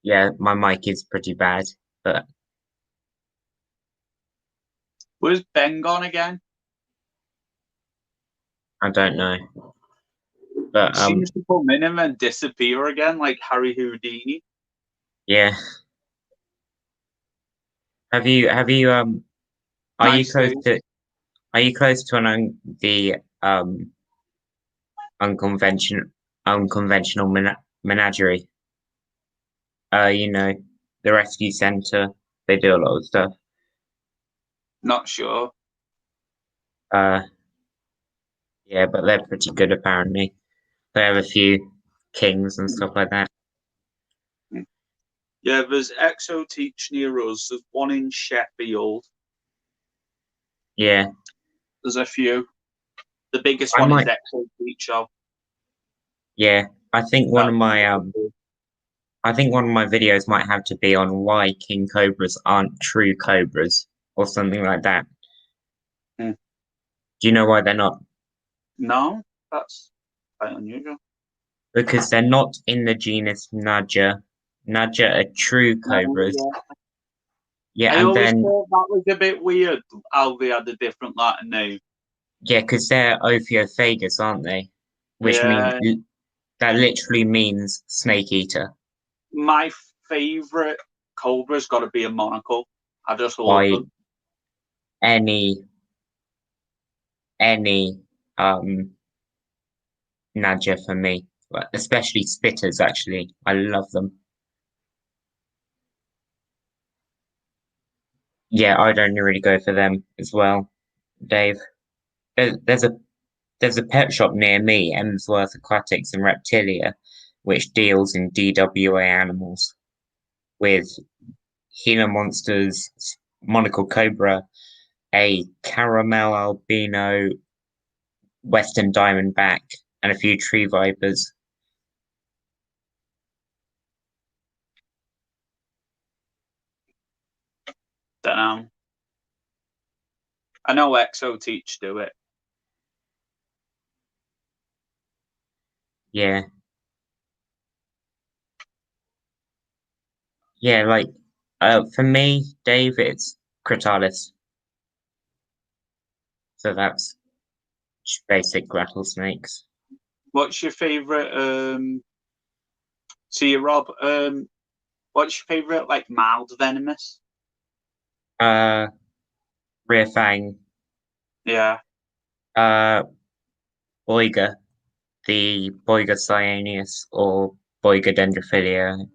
Yeah, my mic is pretty bad, but Where's Ben gone again? I don't know. But Seems to come in and then disappear again, like Harry Houdini. yeah. Have you are Nice you close to the unconventional menagerie? You know, the rescue center, they do a lot of stuff. Not sure. Yeah, but they're pretty good apparently. They have a few kings and stuff like that. Yeah, there's Exo Teach near us. There's one in Sheffield. Yeah. There's a few. The biggest one is Exo Teach. Yeah, I think one of my videos might have to be on why king cobras aren't true cobras or something like that. Hmm. Do you know why they're not? No, that's quite unusual. Because they're not in the genus Naja. Naja are true cobras. Yeah, I and always then thought that was a bit weird how they had a different Latin name. yeah, because they're Ophiophagus, aren't they? Which means that literally means snake eater. My favourite cobra's got to be a monocle. I just love them. Any Naja for me, especially spitters. Actually, I love them. Yeah, I'd only really go for them as well, Dave. There's a pet shop near me, Emsworth Aquatics and Reptilia, which deals in DWA animals with Gila monsters, monocle cobra, a caramel albino western diamondback, and a few tree vipers. Don't know. I know Exo Teach do it. Yeah. Yeah, like for me, Dave, it's Crocodile. So that's just basic rattlesnakes. What's your favourite see you, Rob, what's your favourite like mild venomous? Rear fang, Yeah. Boiga, the Boiga cyaneus or Boiga dendrophilia.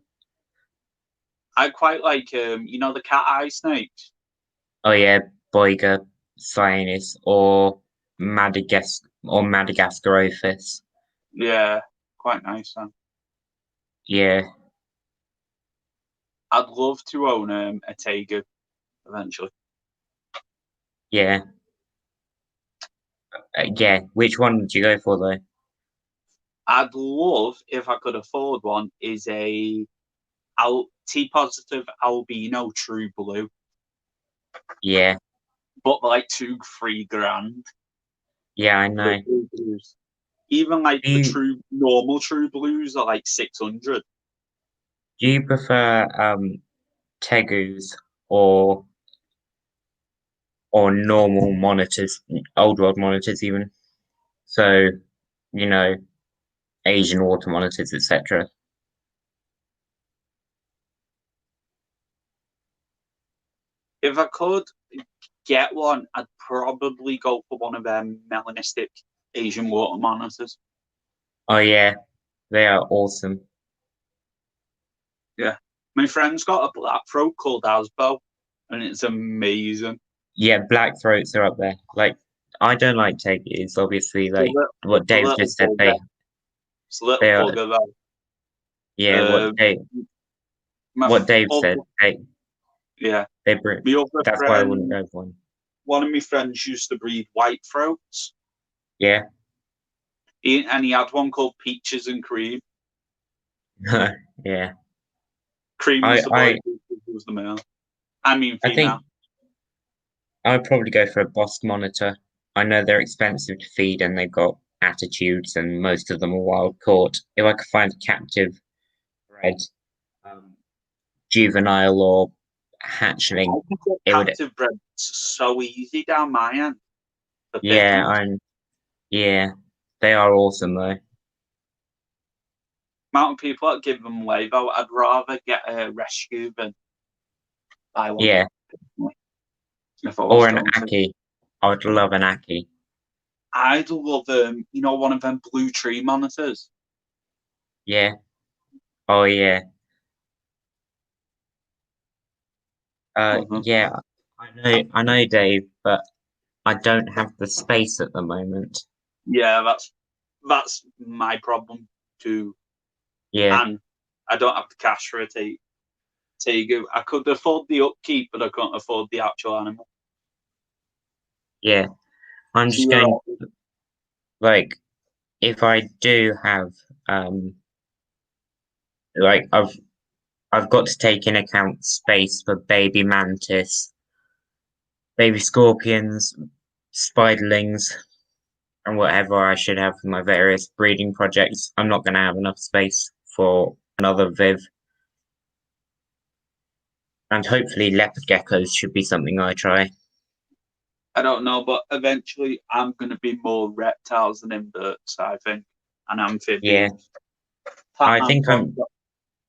I quite like you know the cat eye snakes? Oh yeah, Boiga cyaneus or Madagascarophis. Yeah, quite nice then. Yeah, I'd love to own a tegu eventually. yeah, yeah. Which one would you go for though? I'd love, if I could afford one, is a T positive albino true blue, Yeah, but like 2-3 grand. yeah, I For know. the true blues. Even like Do the you normal true blues are like 600. do you prefer tegus or normal monitors, old world monitors even? So you know, Asian water monitors, etc. If I could get one, I'd probably go for one of them melanistic Asian water monitors. Oh yeah, they are awesome. Yeah. My friend's got a black throat called Asbo, and it's amazing. Yeah, black throats are up there. Like, I don't like tegus, obviously. Like what It's a Dave little just said, bugger. It's a little they are. bugger though. Yeah, Uh, my what Dave said, other, they yeah, they bring. my other That's why I wouldn't friend, go for one. one of my friends used to breed white throats, Yeah, and he had one called Peaches and Cream. yeah. Cream I was the boy, I Peaches was the male. I mean I female. think I'd probably go for a Bosk monitor. I know they're expensive to feed and they've got attitudes, and most of them are wild caught. If I could find a captive bred, um, juvenile or I hatchling, can get it would. captive bred so easy down my end for Yeah, pickings. yeah, they are awesome though. Amount of people that give them away though, I'd rather get a rescue than buy one. Yeah, If I was or an going to, Aki. I would love an Aki. I'd love you know, one of them blue tree monitors. Yeah. Oh yeah. Love them. Yeah. I know, Dave, but I don't have the space at the moment. Yeah, that's my problem too, Yeah, and I don't have the cash for a tegu. I could afford the upkeep, but I can't afford the actual animal. yeah. I'm So just you're going right. like if I do have like I've got to take in account space for baby mantis, baby scorpions, spiderlings, and whatever I should have for my various breeding projects. I'm not going to have enough space for another Viv. And hopefully leopard geckos should be something I try. I don't know, but eventually I'm going to be more reptiles than inverts, I think, and Yeah, amphibians. I Pac-Man think frogs.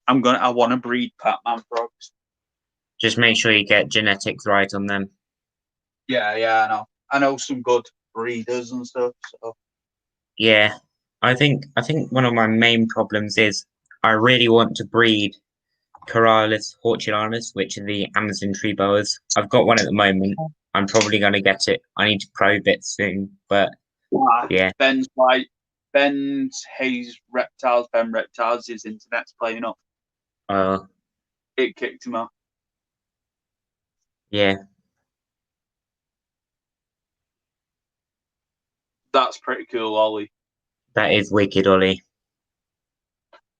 I want to breed Pac-Man frogs. just make sure you get genetics right on them. Yeah, I know. I know some good breeders and stuff. So Yeah, I think one of my main problems is I really want to breed Corylus hortulana, which are the Amazon tree boas. I've got one at the moment. I'm probably going to get it. I need to probe it soon, but yeah. Ben's Hayes Reptiles, Ben Reptiles, his internet's playing up. It kicked him off. Yeah. That's pretty cool, Ollie. That is wicked, Ollie.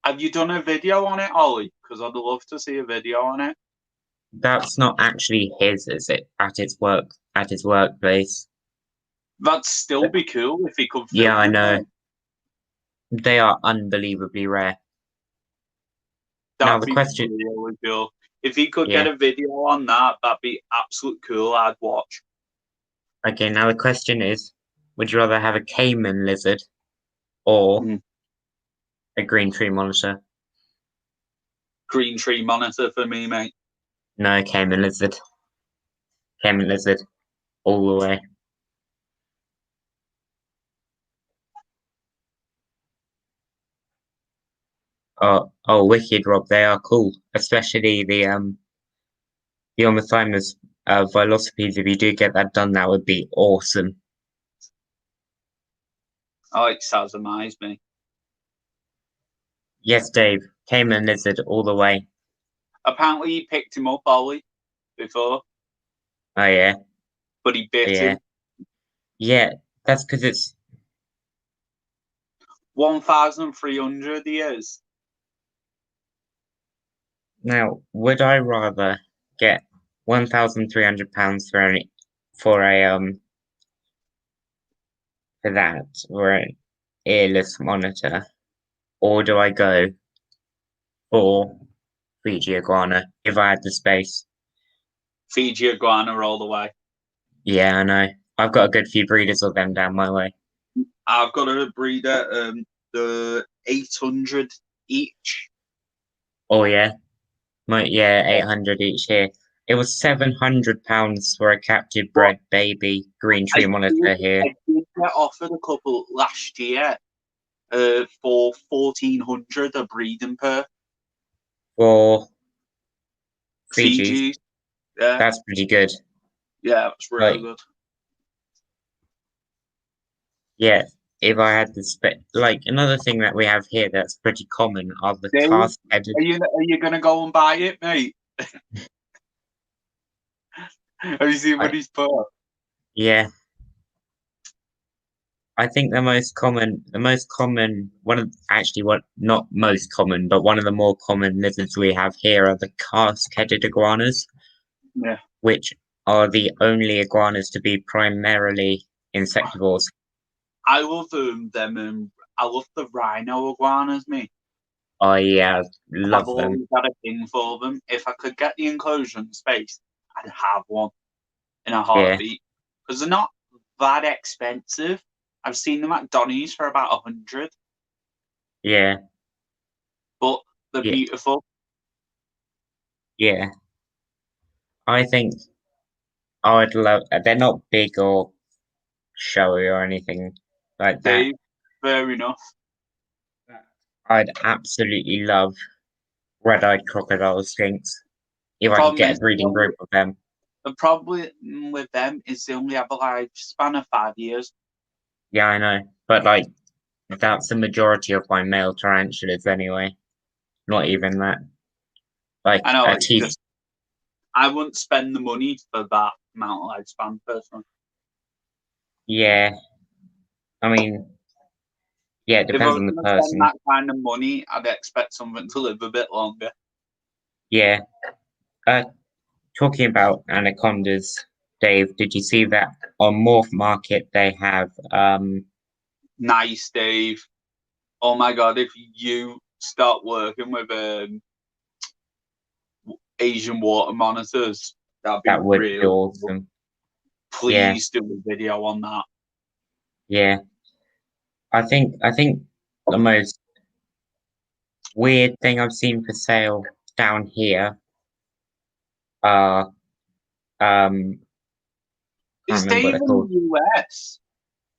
Have you done a video on it, Ollie? Because I'd love to see a video on it. That's not actually his, is it? At his workplace. That'd still be cool if he could film. Yeah, I know. They are unbelievably rare. That'd now the be question. really cool. If he could get a video on that, that'd be absolute cool. I'd watch. Okay, now the question is, would you rather have a caiman lizard or a green tree monitor? Green tree monitor for me, mate. No, caiman lizard. Caiman lizard, all the way. Oh, wicked, Rob. They are cool, especially the Omothymus velocities. If you do get that done, that would be awesome. Oh, it sounds me. Yes, Dave. Caiman lizard all the way. Apparently, he picked him up, Ollie, before. Oh yeah. But he bit him. Yeah, that's because it's 1,300 years. Now, would I rather get £1,300 for an earless monitor, or do I go for Fiji iguana if I had the space? Fiji iguana all the way. Yeah, I know. I've got a good few breeders of them down my way. I've got a breeder, the 800 each. Oh yeah, 800 each here. It was £700 for a captive bred baby green tree monitor here. I did get offered a couple last year for 1,400 a breeding pair. For Fiji. Yeah. That's pretty good. Yeah, it's really good. Yeah, if I had the another thing that we have here that's pretty common are the Dave, cast-headed. Are you gonna go and buy it, mate? Have you seen what he's put up? Yeah. I think not most common, one of the more common lizards we have here are the cask-headed iguanas. Yeah. Which are the only iguanas to be primarily insectivores. I love them. I love the rhino iguanas, mate. Oh yeah, love them. I've always got a thing for them. If I could get the enclosure and space, I'd have one in a heartbeat. Because they're not that expensive. I've seen them at Donny's for about 100. Yeah. But they're beautiful. Yeah. I think I'd love. They're not big or showy or anything like that. Fair enough. I'd absolutely love red-eyed crocodile skinks if I could get a breeding group of them. The problem with them is they only have a lifespan of 5 years. Yeah, I know, but that's the majority of my male tarantulas anyway. Not even that. I know. I wouldn't spend the money for that amount of lifespan, personally. Yeah. I mean, yeah, it depends on the person. If I was spend that kind of money, I'd expect something to live a bit longer. Yeah. Talking about anacondas, Dave, did you see that on Morph Market they have Nice, Dave. Oh my god, if you start working with Asian water monitors, that would be really awesome. Cool. Please do a video on that. Yeah. I think the most weird thing I've seen for sale down here are Is Dave in the US?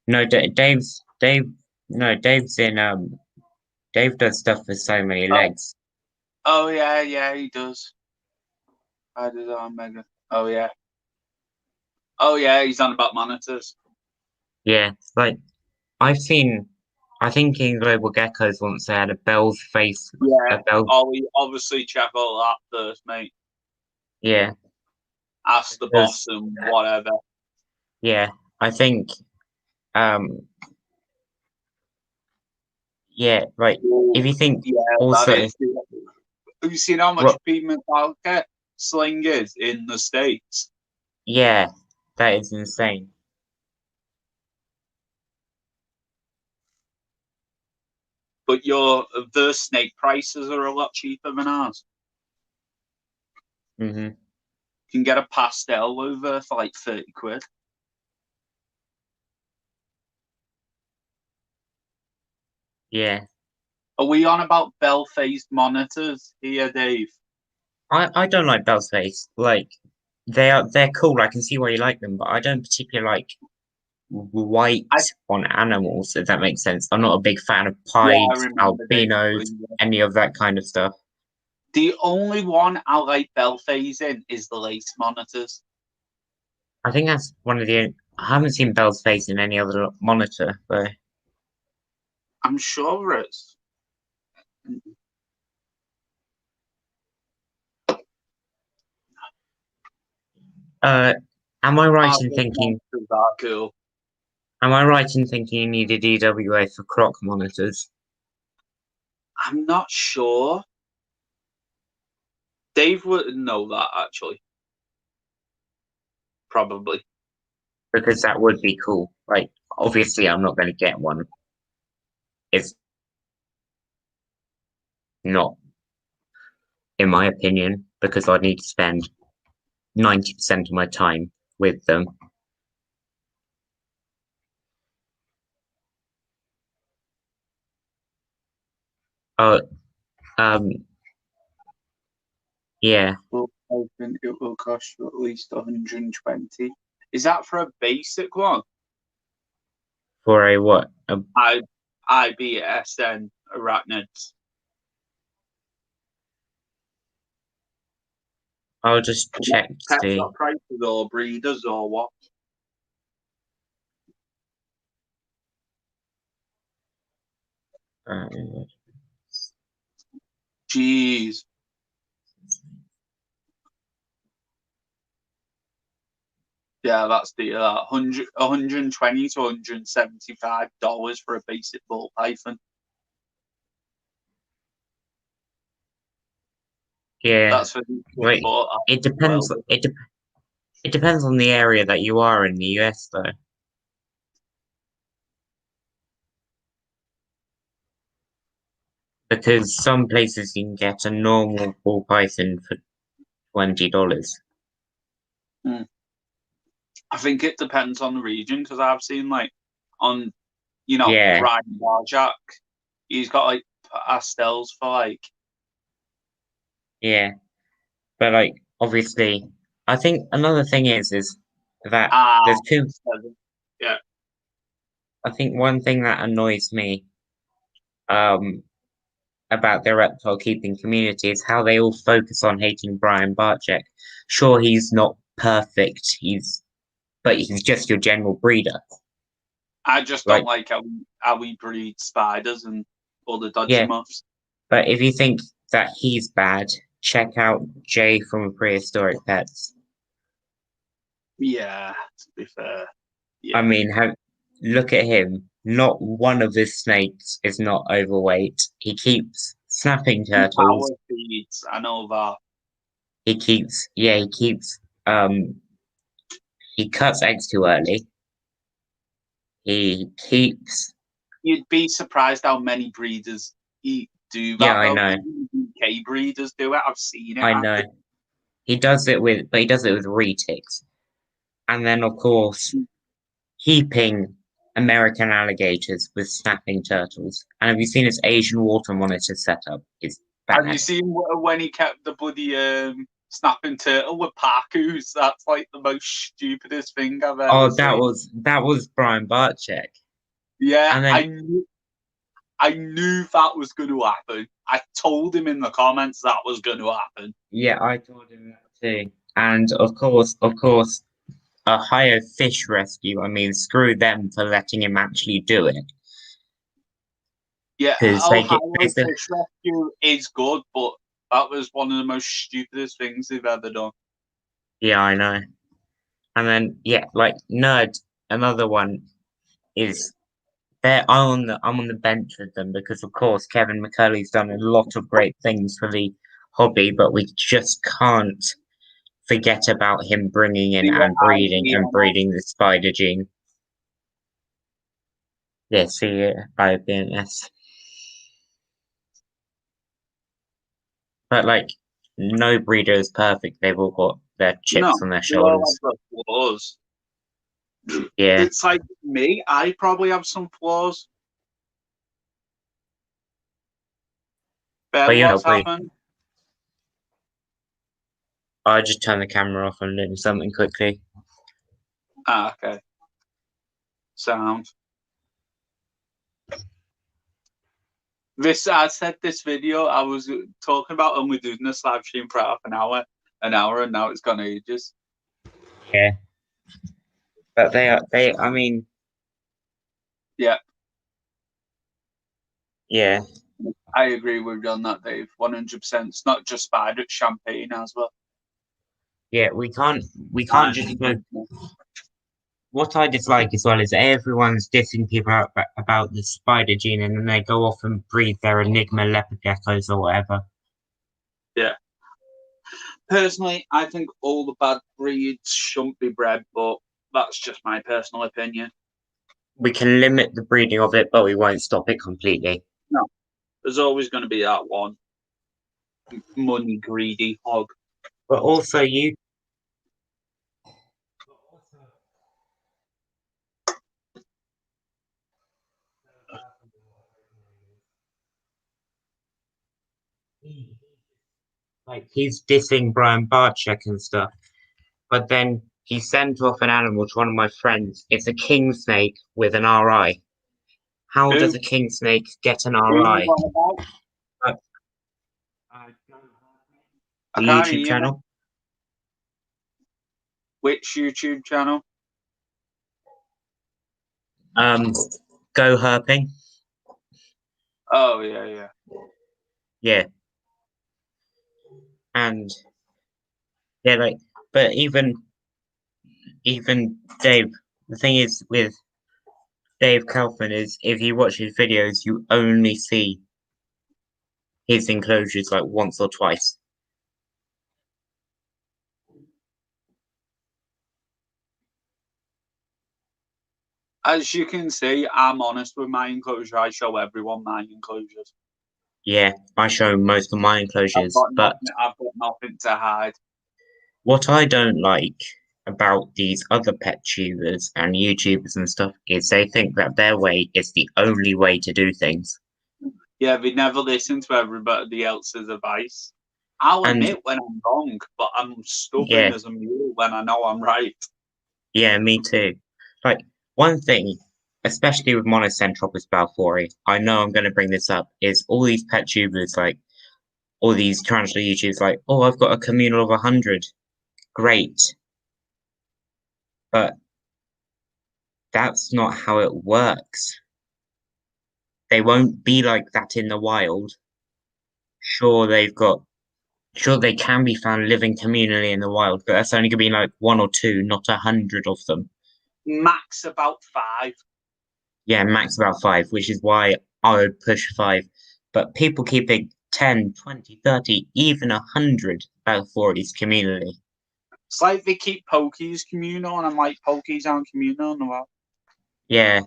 No, Dave's in Dave does stuff with so many legs. Oh yeah, he does. I did on Mega. Oh yeah. Oh yeah, he's on about monitors. Yeah, like I've seen. I think in Global Geckos once they had a Bell's face. Yeah, A Bell. Ollie, obviously check all that first, mate. Yeah, Ask the boss and whatever. yeah. I think. Um. Yeah, like if you think Yeah, that also. is. Have you seen how much pigment market sling is in the States? Yeah, that is insane. But the snake prices are a lot cheaper than ours. Hmm. You can get a pastel over for like 30 quid. Yeah. Are we on about bell-faced monitors here, Dave? I don't like Bell's face. Like they're cool. I can see why you like them, but I don't particularly like white on animals, if that makes sense. I'm not a big fan of Yeah, I pieds, remember Dave. albinos, any of that kind of stuff. The only one I like bell-phase in is the lace monitors. I think that's one of the. I haven't seen Bell's face in any other monitor, though. I'm sure it's. Am I right in thinking? Monitors are cool. Am I right in thinking you need a DWA for croc monitors? I'm not sure. Dave wouldn't know that actually. Probably. Because that would be cool. Like, obviously, I'm not going to get one. It's not, in my opinion, because I'd need to spend 90% of my time with them. Oh, um, yeah. Well, I think it will cost you at least 120. Is that for a basic one? For a what? IBSN arachnids. I'll just check to Pet see. shop prices or breeders or what? Jeez. Yeah, that's the 120 to $175 for a basic ball python. Yeah. That's for Wait, it depends. Well, It depends on the area that you are in the US, though. Because some places you can get a normal ball python for $20. I think it depends on the region because I've seen like on Yeah, Ryan Barjack, he's got like pastels for like yeah. But like obviously I think another thing is that there's two. yeah. I think one thing that annoys me um about the reptile keeping community is how they all focus on hating Brian Barczyk. Sure, he's not perfect, but he's just your general breeder. I just Like, don't like how we breed spiders and all the dodgy yeah, muffs. but if you think that he's bad, check out Jay from Prehistoric Pets. Yeah, to be fair. Yeah. I mean, look at him. Not one of his snakes is not overweight. He keeps snapping turtles. Power feeds, I know that. He keeps he cuts eggs too early. He keeps. You'd be surprised how many breeders do that. Yeah, I know. UK breeders do it. I've seen it. I know. He does it with retics. And then of course heaping American alligators with snapping turtles. And have you seen his Asian water monitor setup? It's bad. Have you seen when he kept the bloody snapping turtle with parkoos? That's like the most stupidest thing I've ever seen. That was Brian Barczyk. Yeah, and then, I knew that was going to happen. I told him in the comments that was going to happen. Yeah, I told him that too. And of course, Ohio Fish Rescue. I mean, screw them for letting him actually do it. Yeah, Because Ohio Fish Rescue is good, but that was one of the most stupidest things they've ever done. Yeah, I know. And then like Nerd, another one is there. I'm on the bench with them because of course Kevin McCurley's done a lot of great things for the hobby, but we just can't forget about him bringing in and breeding the spider gene. Yeah, IBNS. But like, no breeder is perfect. They've all got their chips on their shoulders. They all have flaws. Yeah. It's like me. I probably have some flaws. Ben, what's happened? I just turned the camera off and did something quickly. Ah, okay. Sound. I said this video I was talking about, and we're doing this live stream for half an hour, and now it's gone ages. Yeah. But I mean. Yeah. Yeah. I agree with you on that, Dave. 100%. It's not just spider, it's champagne as well. Yeah, we can't just go. What I dislike as well is everyone's dissing people about the spider gene, and then they go off and breed their Enigma leopard geckos or whatever. Yeah. Personally, I think all the bad breeds shouldn't be bred, but that's just my personal opinion. We can limit the breeding of it, but we won't stop it completely. No. There's always going to be that one money greedy hog. But also you. Like he's dissing Brian Barczyk and stuff, but then he sent off an animal to one of my friends. It's a king snake with an RI. How does a king snake get an RI? The YouTube channel. Which YouTube channel? Go herping. Oh yeah. Yeah. And yeah, like, but even Dave, the thing is with Dave Kaufman is if you watch his videos, you only see his enclosures like once or twice. As you can see, I'm honest with my enclosure. I show everyone my enclosures. Yeah, I show most of my enclosures, but I've got nothing to hide. What I don't like about these other pet tubers and YouTubers and stuff is they think that their way is the only way to do things. Yeah, they never listen to everybody else's advice. I'll admit when I'm wrong, but I'm stubborn as a mule when I know I'm right. Yeah, me too. Like, one thing, especially with Monocentropus balfouri, I know I'm going to bring this up, is all these pet tubers, like, all these tarantula YouTubers, like, oh, I've got a communal of 100. Great. But that's not how it works. They won't be like that in the wild. Sure, they can be found living communally in the wild, but that's only going to be like 1 or 2, not 100 of them. Max about 5. Yeah, max about 5, which is why I would push 5. But people keeping 10, 20, 30, even 100 balfouris communally. It's like they keep pokies communal, and I'm like, pokies aren't communal in the wild. Yeah.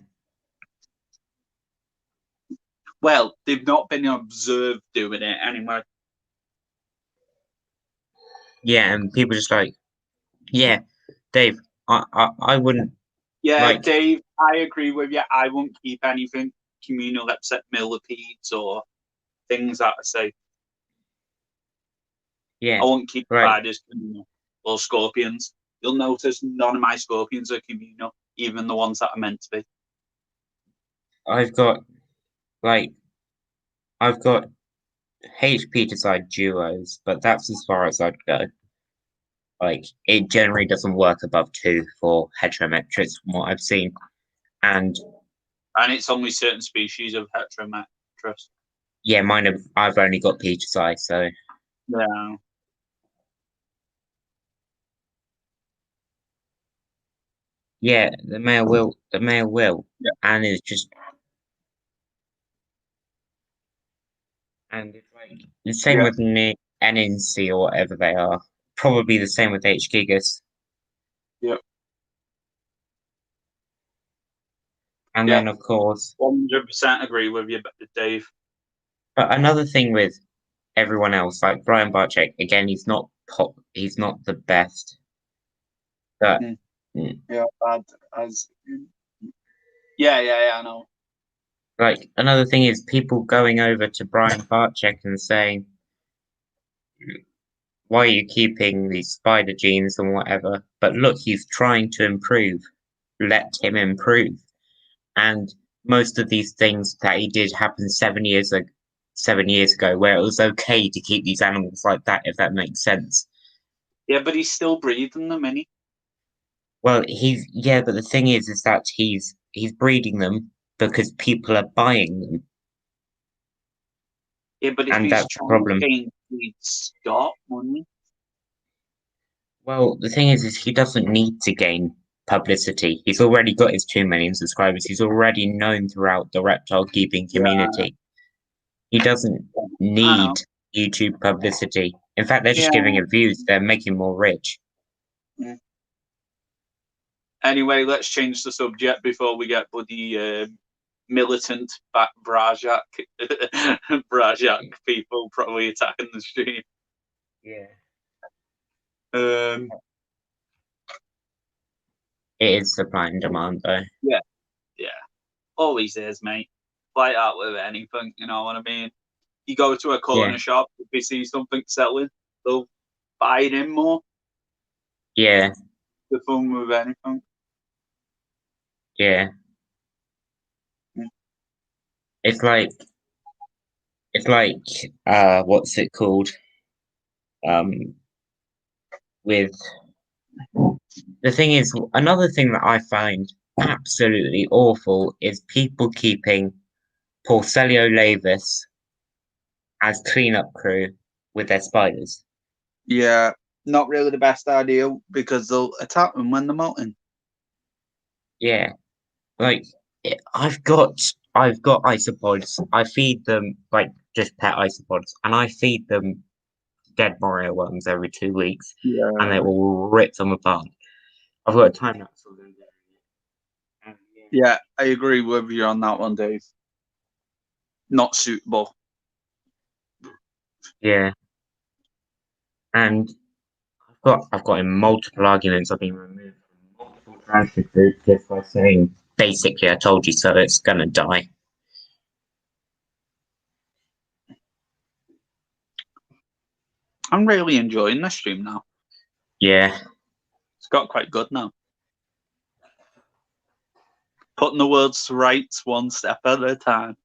Well, they've not been observed doing it anyway. Yeah, and people just like, yeah, Dave, I wouldn't. Yeah, like, Dave, I agree with you. I won't keep anything communal except millipedes or things that I say. Yeah. I won't keep spiders communal or scorpions. You'll notice none of my scorpions are communal, even the ones that are meant to be. I've got, like, I've got HP decide duos, but that's as far as I'd go. Like it generally doesn't work above 2 for heterometrics from what I've seen. And it's only certain species of heterometrus. yeah, I've only got Peter size, so Yeah. yeah, the male will, Yeah. and it's just, and it's like the same Yeah. with NNC or whatever they are. Probably the same with H gigas. Yep. And Yeah. then of course, 100% agree with you, Dave. but another thing with everyone else, like Brian Barczyk, again, he's not the best. But Yeah, bad as. Yeah, I know. like another thing is people going over to Brian Barczyk and saying, "Why are you keeping these spider genes and whatever?" But look, he's trying to improve. Let him improve. And most of these things that he did happened 7 years ago, where it was okay to keep these animals like that, if that makes sense. Yeah, but he's still breeding them, isn't he? Well, but the thing is that he's breeding them because people are buying them, Yeah, but if and he's that's the trying to problem. gain feedstock money. Well, the thing is he doesn't need to gain publicity. He's already got his 2 million subscribers. He's already known throughout the reptile keeping Yeah, community. He doesn't I need know. YouTube publicity. In fact, they're just Yeah. giving it views. They're making more rich. Yeah. Anyway, let's change the subject before we get bloody militant Brajak people probably attacking the stream. Yeah. Um, It is supply and demand, though. yeah, always is, mate. Like that with anything, you know what I mean? You go to a corner shop, if you see something selling, they'll buy it in more. Yeah. The fun with anything. Yeah. Yeah. It's like what's it called? With the thing is, another thing that I find absolutely awful is people keeping Porcelio lavis as cleanup crew with their spiders. Yeah, not really the best idea because they'll attack them when they're molting. Yeah, like I've got isopods. I feed them like just pet isopods, and I feed them dead Morio worms every 2 weeks, and they Yeah. will rip them apart. I've got a time lapse of them doing it. Yeah, I agree with you on that one, Dave. Not suitable. Yeah, and I've got in multiple arguments. I've been removed from multiple transfer groups just by saying basically I told you so. It's gonna die. I'm really enjoying this stream now. Yeah, It's got quite good now. Putting the words to rights one step at a time.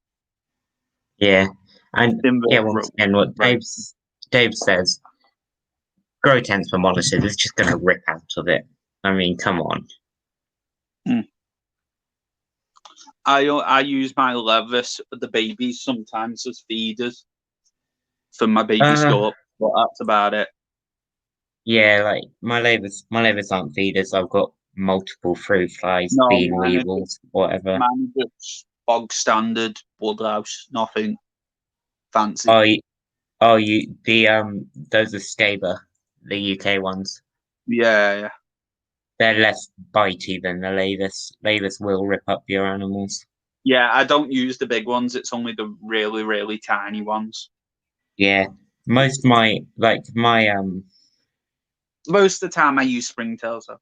yeah, and once again, what Dave says, grow tents for monitors is just gonna rip out of it. I mean, come on. I use my levis for the babies sometimes as feeders for my baby scope, but that's about it. Yeah, like my labels aren't feeders. I've got multiple fruit flies, No, bean weevils, whatever. mine are just bog standard woodlouse, nothing fancy. Those are Scaber, the UK ones. Yeah. They're less bitey than the Lavis. Lavis will rip up your animals. Yeah, I don't use the big ones. It's only the really, really tiny ones. Yeah, most of most of the time I use springtails though.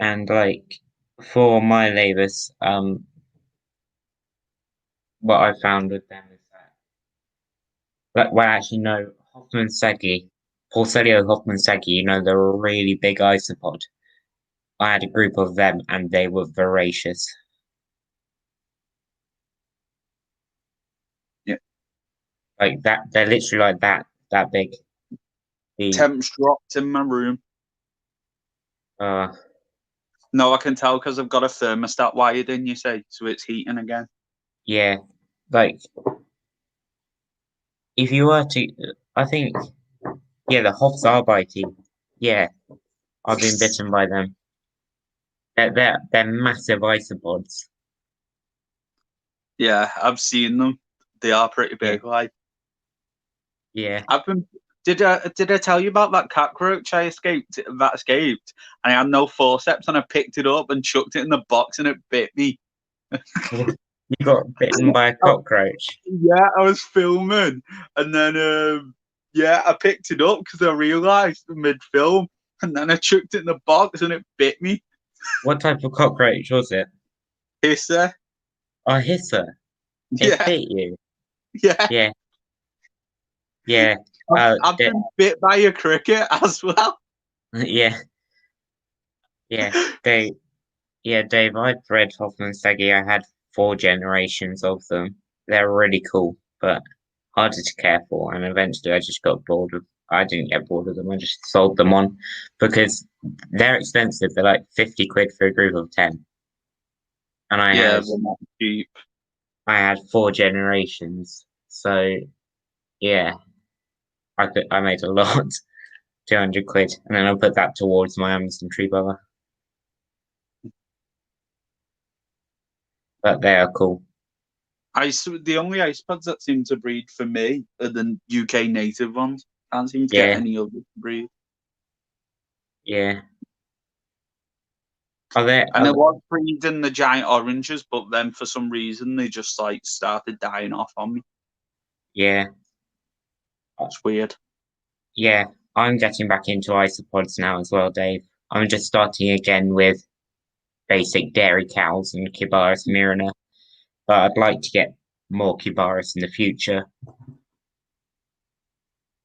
And like for my Lavis, what I found with them is actually no, Hoffman Segi, Porcelio Hoffman Segi, they're a really big isopod. I had a group of them and they were voracious. Like that, they're literally like that big. Temps dropped in my room. Uh, No, I can tell because I've got a thermostat wired in, you say, so it's heating again. yeah, like if you were to, I think, yeah, the Hoffs are biting. Yeah, I've been bitten by them. They're massive isopods. Yeah, I've seen them. They are pretty big. Like, Yeah. I've been. Did I tell you about that cockroach I escaped? That escaped, and I had no forceps, and I picked it up and chucked it in the box, and it bit me. You got bitten by a cockroach. Yeah, I was filming, and then yeah, I picked it up because I realised mid-film, and then I chucked it in the box, and it bit me. What type of cockroach was it? Hisser. A hisser. It Yeah, bit you. yeah. Yeah. Yeah. I've been bit by a cricket as well. Yeah. Yeah. Dave, I'd bred Hoffman Staggy. I had 4 generations of them. They're really cool, but harder to care for. And eventually I just got bored of I didn't get bored of them. I just sold them on because they're expensive. They're like 50 quid for a group of 10. And Yeah, they're not cheap. I had 4 generations. So yeah, I made a lot. 200 quid. And then I put that towards my Amazon tree brother. But they are cool. The only ice pods that seem to breed for me are the UK native ones. Can't seem to Yeah. get any other to breed. Yeah. Are there? And I was breeding the giant oranges, but then for some reason they just like started dying off on me. Yeah. That's weird. Yeah. I'm getting back into isopods now as well, Dave. I'm just starting again with basic dairy cows and Kibaris myrina, but I'd like to get more Kibaris in the future.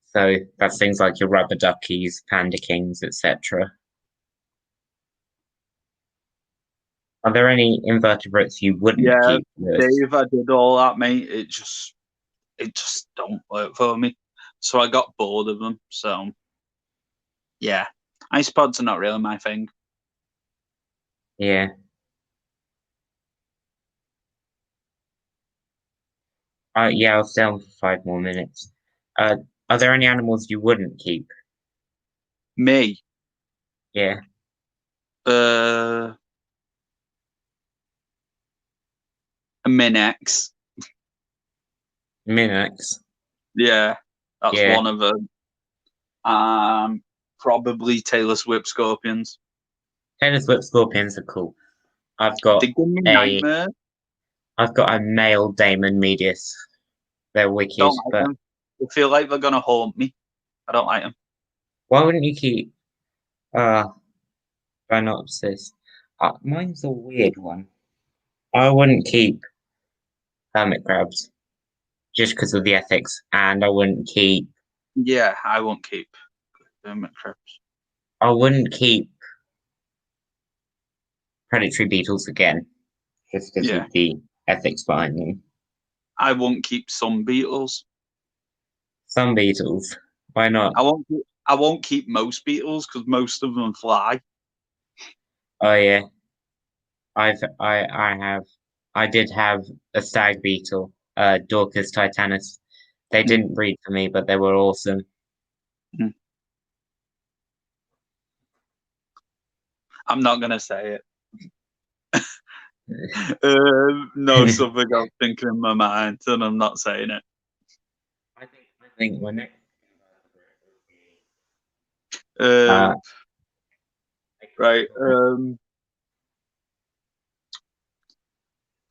So that's things like your rubber duckies, panda kings, etc. Are there any invertebrates you wouldn't keep? Dave, I did all that, mate. It just don't work for me. So I got bored of them. So yeah, ice pods are not really my thing. Yeah. Yeah, I'll stay on for 5 more minutes. Are there any animals you wouldn't keep? Me, Yeah. a Minex. Minax. Yeah, that's Yeah. one of them. Probably Taylor Swift scorpions. Taylor Swift scorpions are cool. I've got They give me nightmares. a male Damon medius. They're wicked, Don't like but them. I feel like they're gonna haunt me. I don't like them. why wouldn't you keep Rhinopsis? Mine's a weird one. I wouldn't keep hermit crabs just because of the ethics, and I wouldn't keep Yeah, I won't keep hermit crabs. I wouldn't keep predatory beetles again, just because Yeah, of the ethics behind them. I won't keep some beetles. Some beetles, why not? I won't keep most beetles because most of them fly. Oh yeah, I did have a stag beetle, Dorcas titanus. They didn't breed for me, but they were awesome. I'm not gonna say it. No, something I'm thinking in my mind, and I'm not saying it. I think my next. Right.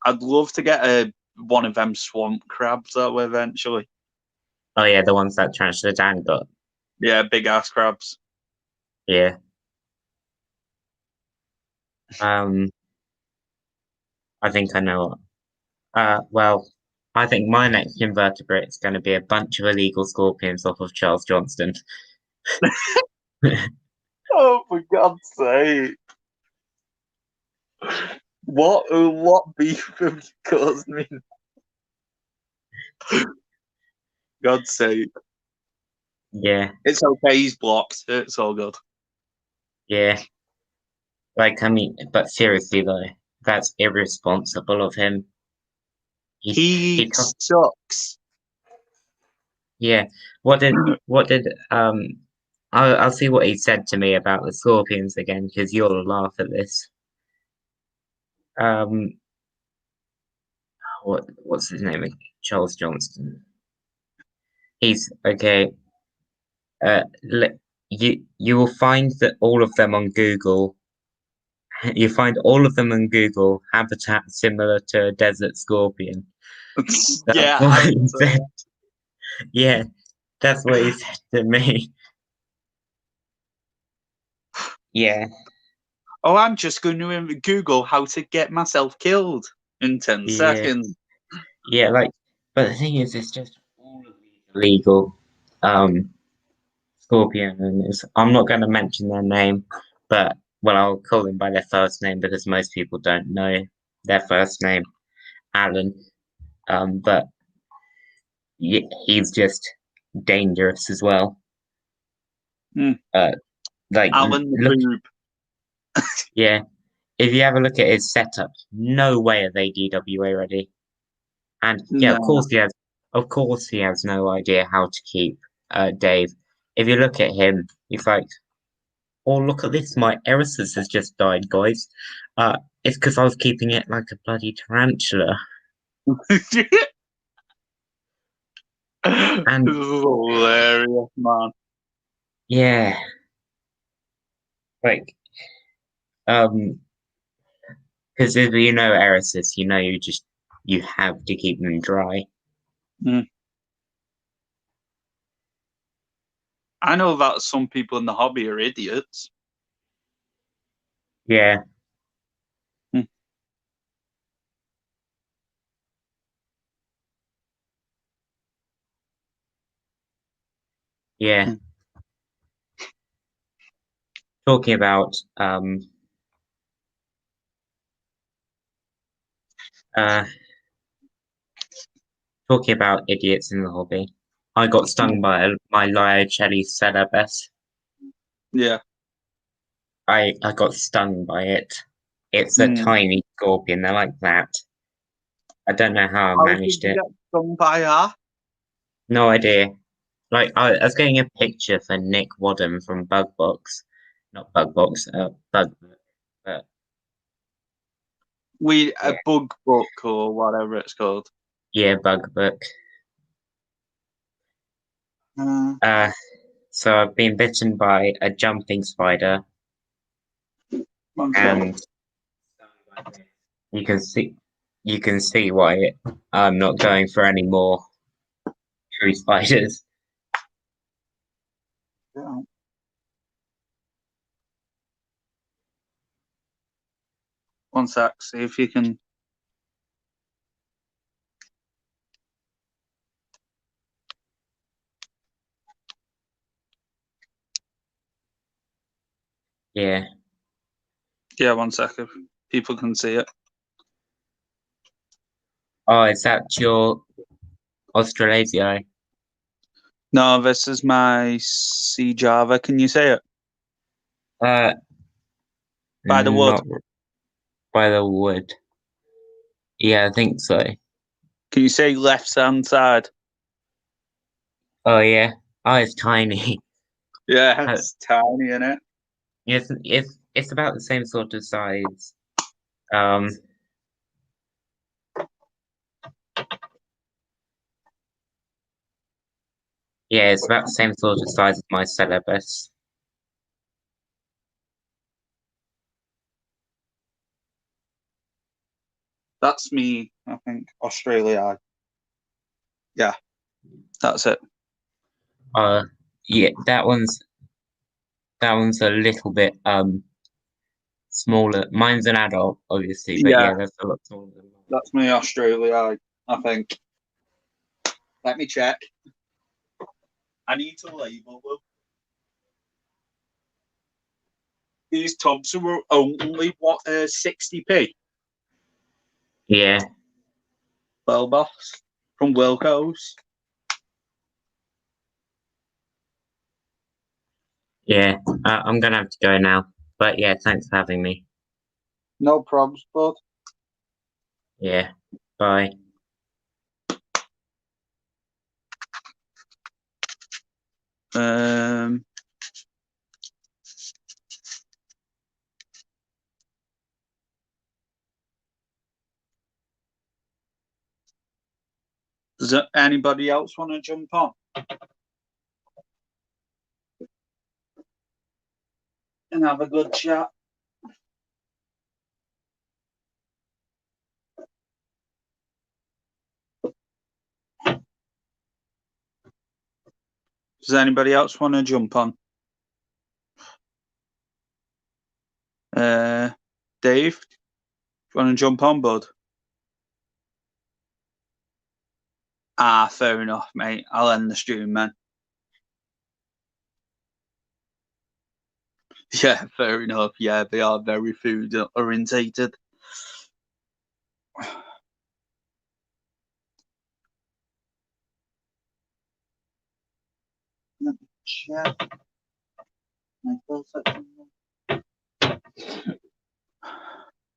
I'd love to get one of them swamp crabs though eventually. Oh yeah, the ones that Chancellor Dan got. Yeah, big ass crabs. Yeah. I think I know. Well, I think my next invertebrate is going to be a bunch of illegal scorpions off of Charles Johnston. Oh, for God's sake! What beef have you caused me? God's sake. Yeah, It's okay, he's blocked. It's all good. yeah. Like, I mean, but seriously though, that's irresponsible of him. He Took, sucks. yeah. What did I'll see what he said to me about the scorpions again, because you'll laugh at this. What's his name? Charles Johnston. He's okay. You will find that all of them on Google. You find all of them on Google habitat similar to a desert scorpion. That's Yeah, what he said. Yeah, that's what he said to me. Yeah, Oh, I'm just going to Google how to get myself killed in 10 yeah, seconds. yeah. Like, but the thing is, it's just all of these illegal scorpion owners. I'm not going to mention their name, but well, I'll call them by their first name because most people don't know their first name, Alan. But he's just dangerous as well. Mm. Like, Alan the look, boob. yeah. If you have a look at his setup, no way are they DWA ready. And yeah, No. of course he has no idea how to keep Dave. If you look at him, he's like, oh, look at this, my Erisus has just died, guys. It's because I was keeping it like a bloody tarantula. And this is hilarious, man. yeah, like, because if you know Erisus, you know you have to keep them dry. Mm. I know that some people in the hobby are idiots. Yeah. Mm. Yeah. Mm. Talking about uh talking about idiots in the hobby. I got stung by my Liocelli Celebes. Yeah. I got stung by it. It's a Mm. tiny scorpion. They're like that. I don't know how I How did managed you it. get stung by her? No idea. Like I was getting a picture for Nick Wadham from Bugbox, not Bugbox, Bug. But A yeah, bug book or whatever it's called. yeah, Bugbook. Mm. So I've been bitten by a jumping spider, and you can see why I'm not going for any more true spiders. Yeah. One sec, see if you can. Yeah. Yeah, one sec if people can see it. Oh, is that your Australasia? No, this is my C Java. Can you see it? Uh, By the wood. not by the wood. Yeah, I think so. Can you see left hand side? Oh yeah. Oh, it's tiny. Yeah, it's tiny in it. It's about the same sort of size. Um. Yeah, it's about the same sort of size as my Celebes. That's me, I think. Australia. Yeah, that's it. Yeah, that one's a little bit smaller. Mine's an adult, obviously, but Yeah, yeah, that's a lot smaller than mine. that's me, Australia. I think. Let me check. I need to label them. These tubs are only 60p. Yeah, Well, boss, from Wilco's. Yeah, I'm gonna have to go now. But yeah, thanks for having me. No problems, bud. Yeah, bye. Does anybody else want to jump on and have a good chat? Does anybody else want to jump on? Dave, do you want to jump on, bud? Ah, fair enough, mate. I'll end the stream, man. Yeah, fair enough. Yeah, they are very food orientated. Let me check my full section.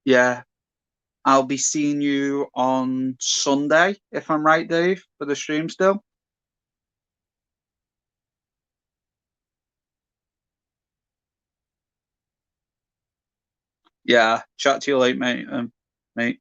Yeah, I'll be seeing you on Sunday, if I'm right, Dave, for the stream still. Yeah, chat to you later, mate. Mate.